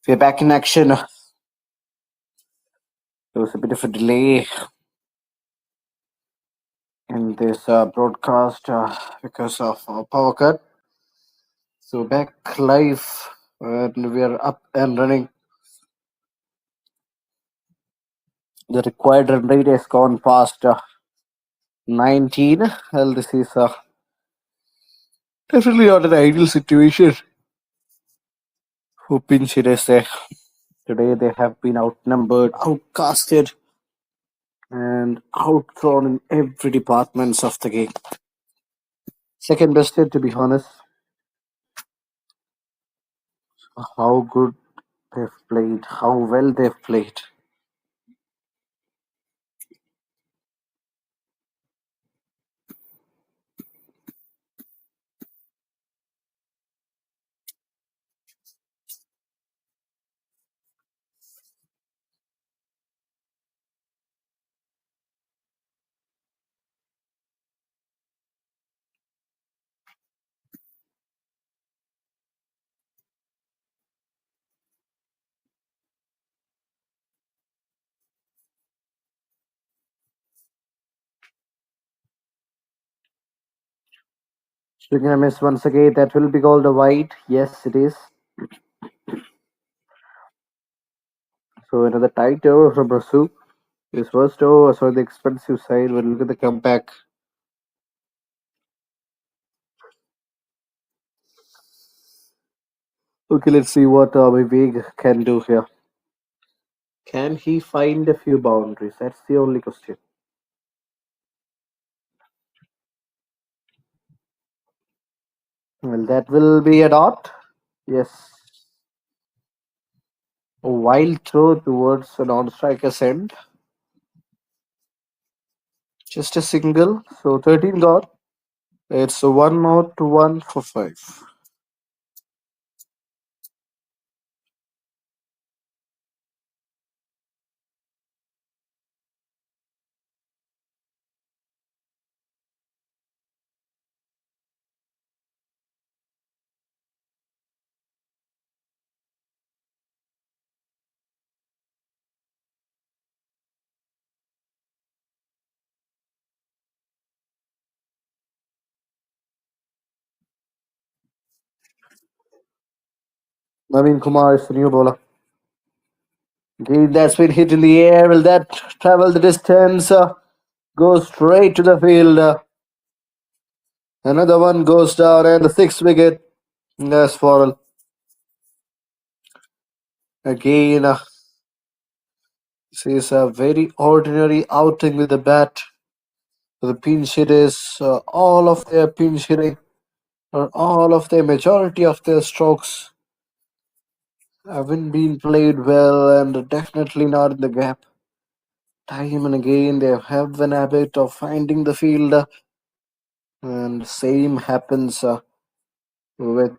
We're back in action. There was a bit of a delay in this broadcast because of power cut. So back live, and we are up and running. The required run rate has gone past 19. Well, this is definitely not an ideal situation for pinch hitters. Today they have been outnumbered, outcasted, and outthrown in every departments of the game. Second best hit, to be honest. How good they've played, how well they've played. Swing and a miss once again. That will be called a wide. Yes, it is. So another tight over from Rasu. His first over was on the expensive side, but look at the comeback. Okay, let's see what Vivek can do here. Can he find a few boundaries? That's the only question. Well, that will be a dot. Yes. A wild throw towards a non-striker's end. Just a single. So 13 got. It's a 1 out to 1 for 5. Naveen Kumar is the new bowler. Game that's been hit in the air. Will that travel the distance? Go straight to the field. Another one goes down, and the sixth wicket. That's Farrell. Again, this is a very ordinary outing with the bat. The pinch hitters, all of their pinch hitting, or all of their majority of their strokes haven't been played well, and definitely not in the gap. Time and again, they have an habit of finding the field, and same happens with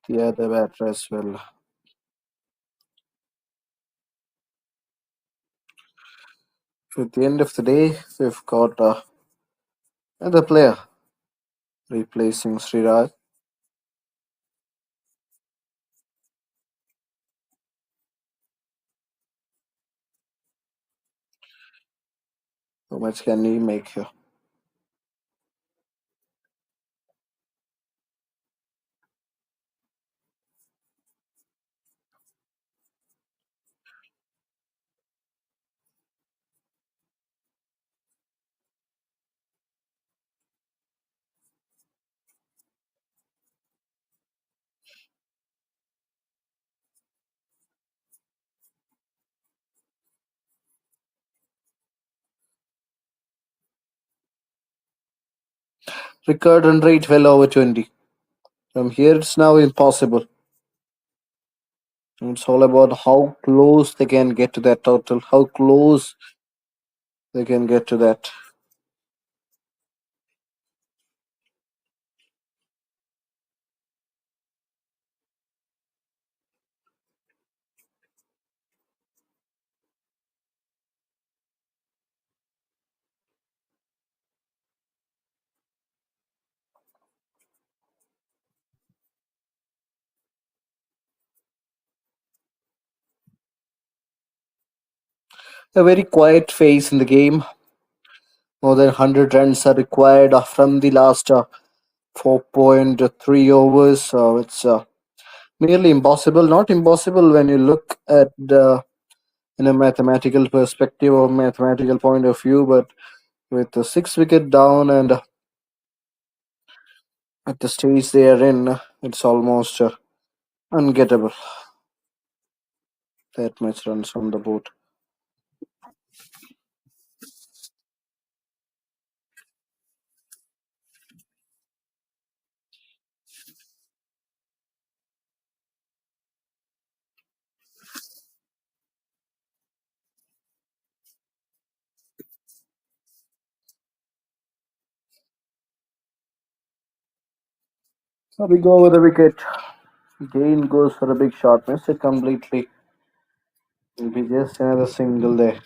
the other batter as well. At the end of the day, we've got another player replacing Sriraj. How much can he make here? Record run rate well over 20. From here, it's now impossible. It's all about how close they can get to that total, how close they can get to that. A very quiet phase in the game. More than 100 runs are required from the last 4.3 overs. So it's nearly impossible. Not impossible when you look at in a mathematical perspective or mathematical point of view, but with the 6 wicket down and at the stage they are in, it's almost ungettable. That much runs on the board. So we go with the wicket. Gain goes for a big shot. Missed it completely. Will be just another single there.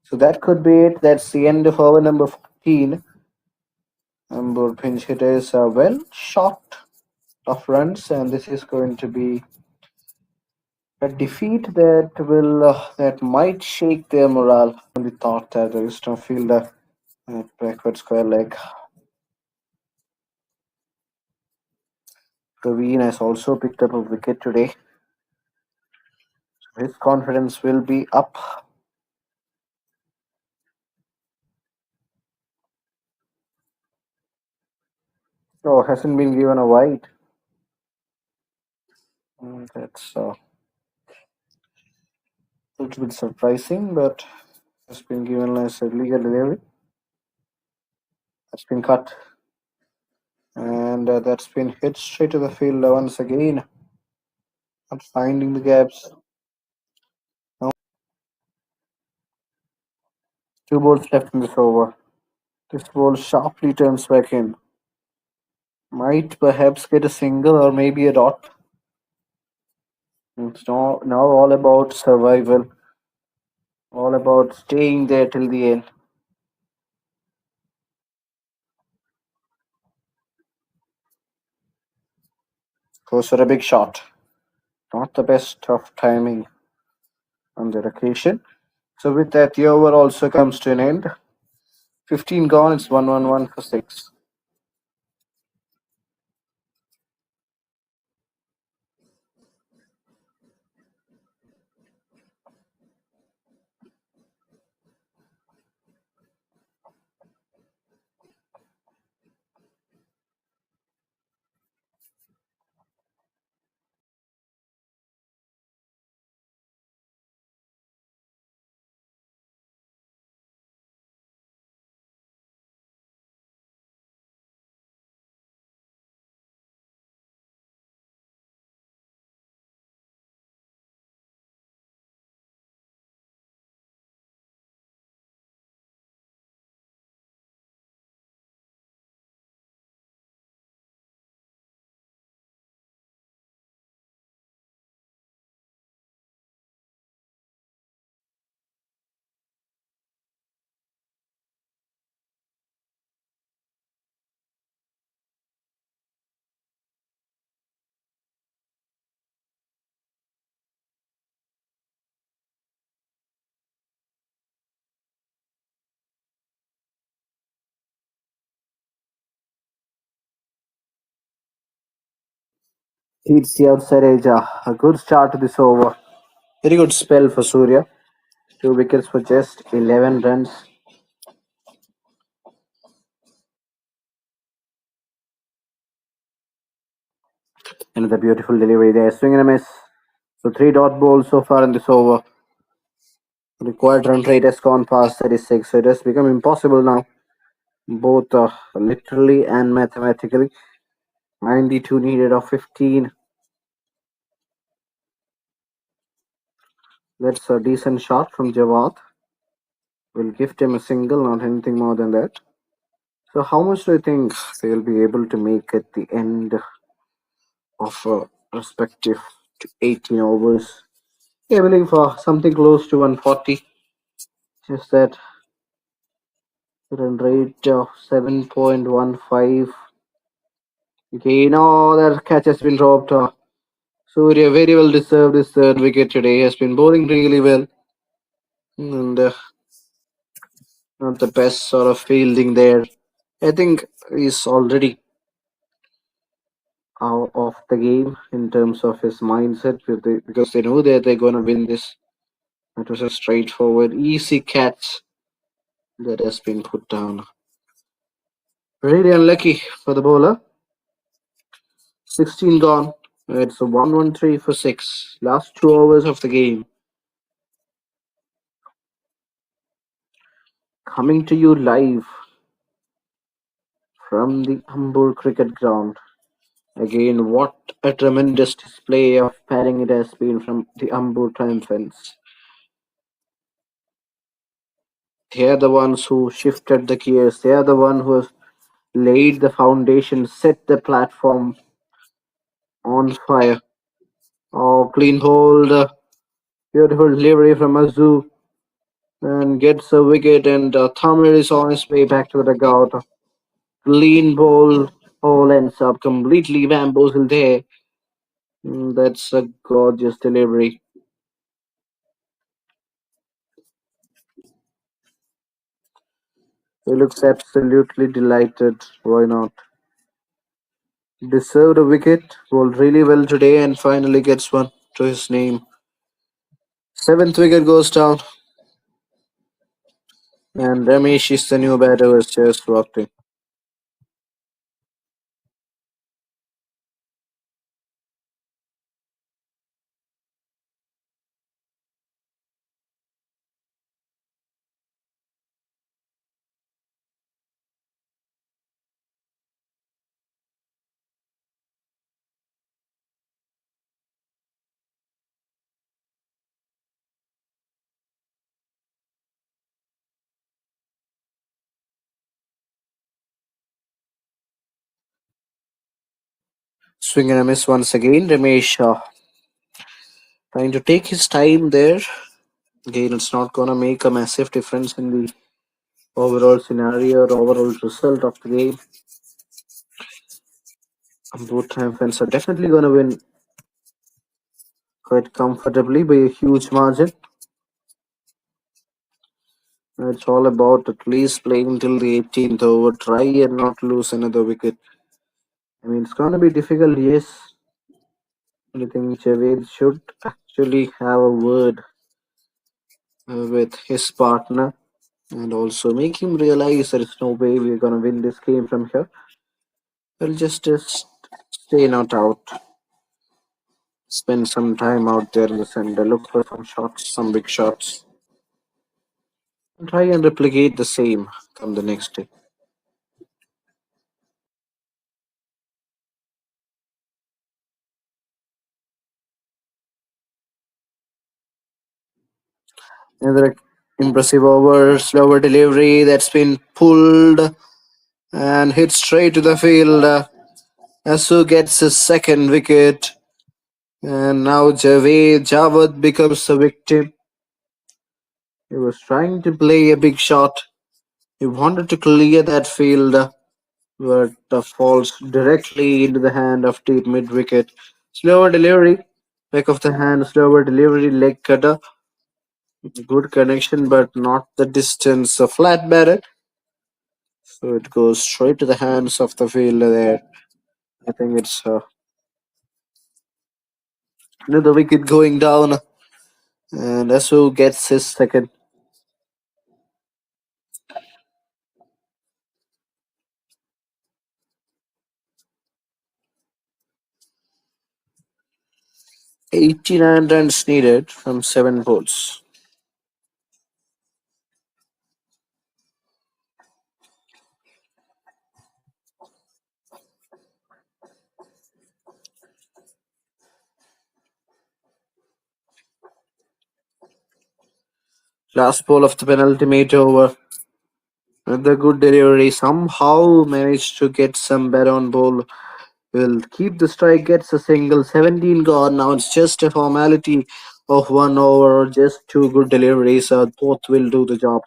So that could be it. That's the end of over number 14. AMBUR pinch hitters are well short of runs, and this is going to be a defeat that might shake their morale. On the thought that there is no fielder at backward square leg. Praveen has also picked up a wicket today. His confidence will be up. Oh, hasn't been given a wide. That's a little bit surprising, but has been given as a legal delivery. That's been cut. And that's been hit straight to the field once again. Not finding the gaps. Now, 2 balls left in this over. This ball sharply turns back in. Might perhaps get a single or maybe a dot. It's now all about survival. All about staying there till the end. Goes for a big shot. Not the best of timing on that occasion. So with that, the over also comes to an end. 15 gone. It's 1-1-1 for 6. Hits the outside edge. A good start to this over. Very good spell for Surya. 2 wickets for just 11 runs. Another beautiful delivery there. Swing and a miss. So 3 dot balls so far in this over. Required run rate has gone past 36. So it has become impossible now. Both literally and mathematically. 92 needed of 15. That's a decent shot from Jawad. Will gift him a single, not anything more than that. So, how much do you think they'll be able to make at the end of respective to 18 overs? I believe something close to 140. Just that run rate of 7.15. Okay, now that catch has been dropped. Surya very well deserved his third wicket today. Has been bowling really well, and not the best sort of fielding there. I think he's already out of the game in terms of his mindset because they know that they're gonna win this. It was a straightforward, easy catch that has been put down. Really unlucky for the bowler. 16 gone. It's a 1-1-3 for 6. Last 2 overs of the game. Coming to you live from the AMBUR cricket ground. Again, what a tremendous display of batting it has been from the AMBUR triumphants. They are the ones who shifted the gears. They are the one who has laid the foundation, set the platform on fire. Oh, clean hold. Beautiful delivery from Azu. And gets a wicket, and Thamir is on his way back to the dugout. Clean ball. All ends up completely bamboozled there. That's a gorgeous delivery. He looks absolutely delighted. Why not? Deserved a wicket. Bowled really well today and finally gets one to his name. Seventh wicket goes down, and Ramesh is the new batter who has just walked in. Swing and a miss once again. Ramesh trying to take his time there. Again, it's not gonna make a massive difference in the overall scenario or overall result of the game. Both time fans are definitely gonna win quite comfortably by a huge margin. It's all about at least playing till the 18th over. Try and not lose another wicket. I mean, it's gonna be difficult, yes. I think Javed should actually have a word with his partner and also make him realize there is no way we're gonna win this game from here. We'll just stay not out, spend some time out there in the center, look for some shots, some big shots, and try and replicate the same come the next day. Another impressive over, slower delivery that's been pulled and hit straight to the field. Asu gets his second wicket, and now Javed becomes the victim. He was trying to play a big shot. He wanted to clear that field, but falls directly into the hand of deep mid wicket. Slower delivery, back of the hand, slower delivery, leg cutter. Good connection, but not the distance. A flat batter. So it goes straight to the hands of the fielder there. I think it's another wicket going down, and Asu gets his second. '89 runs needed from 7 balls. Last ball of the penultimate over. the good delivery. Somehow managed to get some bat on ball. Will keep the strike, gets a single. 17 gone. Now it's just a formality of 1 over or just two good deliveries. Both will do the job.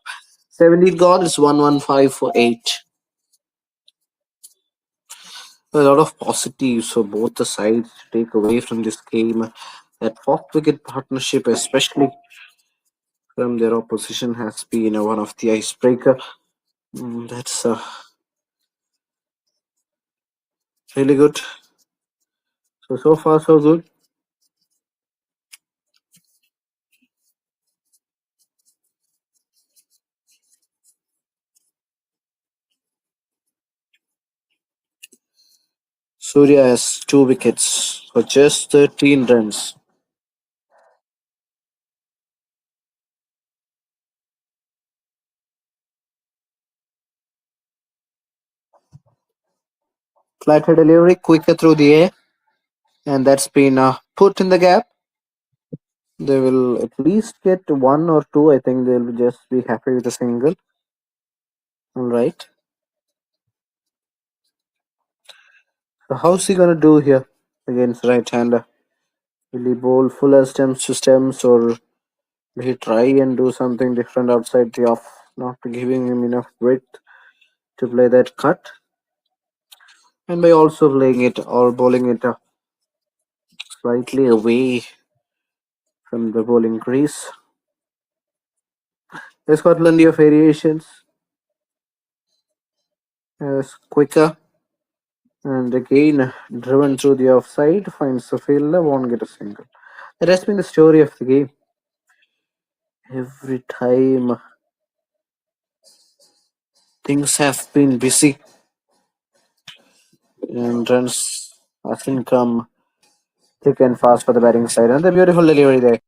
17 gone. It's 115 for 8. A lot of positives for both the sides to take away from this game. That fourth wicket partnership, especially from their opposition, has been one of the icebreaker. That's really good. So far so good. Surya has 2 wickets for just 13 runs. Flatter delivery, quicker through the air, and that's been put in the gap. They will at least get one or two. I think they'll just be happy with a single. All right. So how's he gonna do here against right-hander? Will he bowl fuller stems to stems, or will he try and do something different outside the off, not giving him enough width to play that cut? And by also playing it or bowling it slightly away from the bowling crease. The Scotland Yard variations is quicker and again driven through the offside, finds the fielder, won't get a single. That has been the story of the game. Every time things have been busy and runs hasn't come thick and fast for the batting side. And the beautiful delivery there.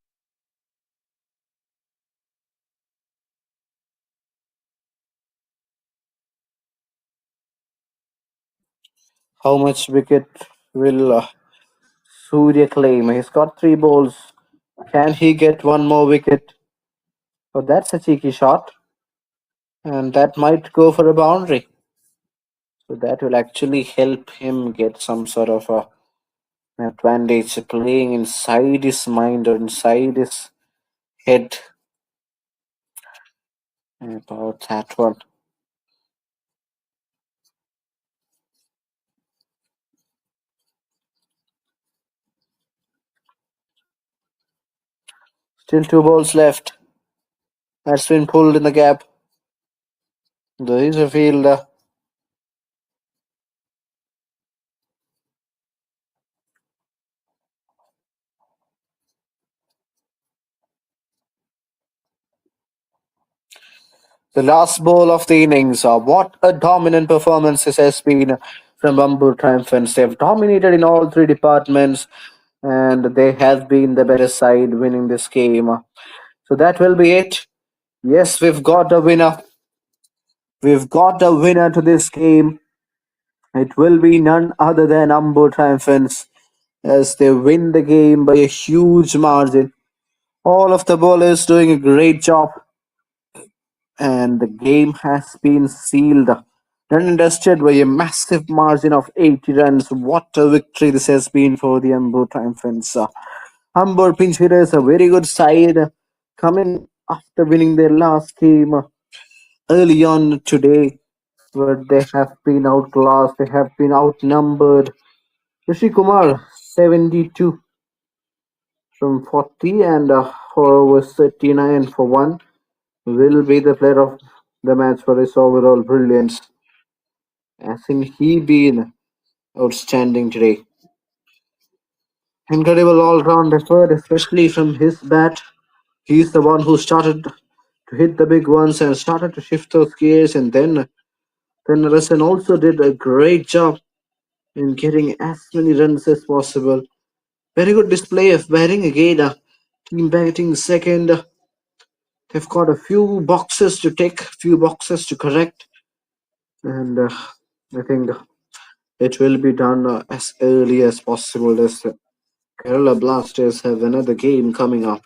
How much wicket will Surya claim? He's got 3 balls. Can he get one more wicket? Oh, that's a cheeky shot. And that might go for a boundary. So that will actually help him get some sort of an advantage playing inside his mind or inside his head about that one. Still 2 balls left. That's been pulled in the gap. There is a fielder. The last ball of the innings. What a dominant performance this has been from AMBUR Triumphants. They have dominated in all 3 departments and they have been the better side winning this game. So that will be it. Yes, we've got a winner. We've got a winner to this game. It will be none other than AMBUR Triumphants as they win the game by a huge margin. All of the bowlers doing a great job, and the game has been sealed. Done and dusted by a massive margin of 80 runs. What a victory this has been for the AMBUR Triumphants. AMBUR pinch hitters, a very good side, coming after winning their last game early on today, where they have been outclassed, they have been outnumbered. Rishi Kumar, 72 from 40 and 4 overs 39 for 1, will be the player of the match for his overall brilliance. Hasn't he been outstanding today? Incredible all-round effort, especially from his bat. He's the one who started to hit the big ones and started to shift those gears, and then Rasan also did a great job in getting as many runs as possible. Very good display of batting again. Team batting second. They've got a few boxes to tick, few boxes to correct, and I think it will be done as early as possible. As Kerala Blasters have another game coming up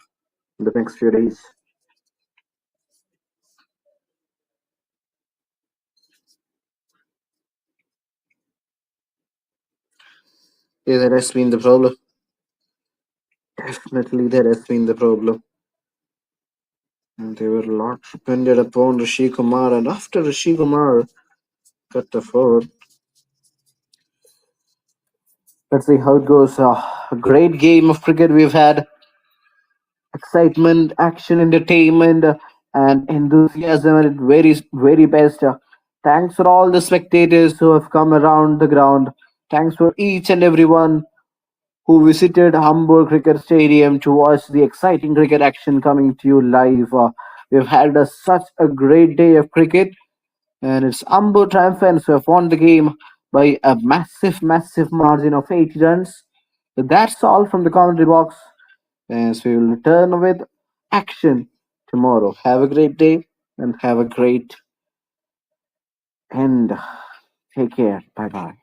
in the next few days. Yeah, that has been the problem. Definitely, that has been the problem. And they were a lot dependent upon Rishi Kumar, and after Rishi Kumar got the fourth, let's see how it goes. A great game of cricket we've had. Excitement, action, entertainment, and enthusiasm at its very best. Thanks for all the spectators who have come around the ground. Thanks for each and everyone who visited Hamburg Cricket Stadium to watch the exciting cricket action coming to you live. We've had such a great day of cricket, and it's AMBUR triumphants who have won the game by a massive margin of 80 runs. So that's all from the commentary box, and so we will return with action tomorrow. Have a great day and have a great end. Take care. Bye bye.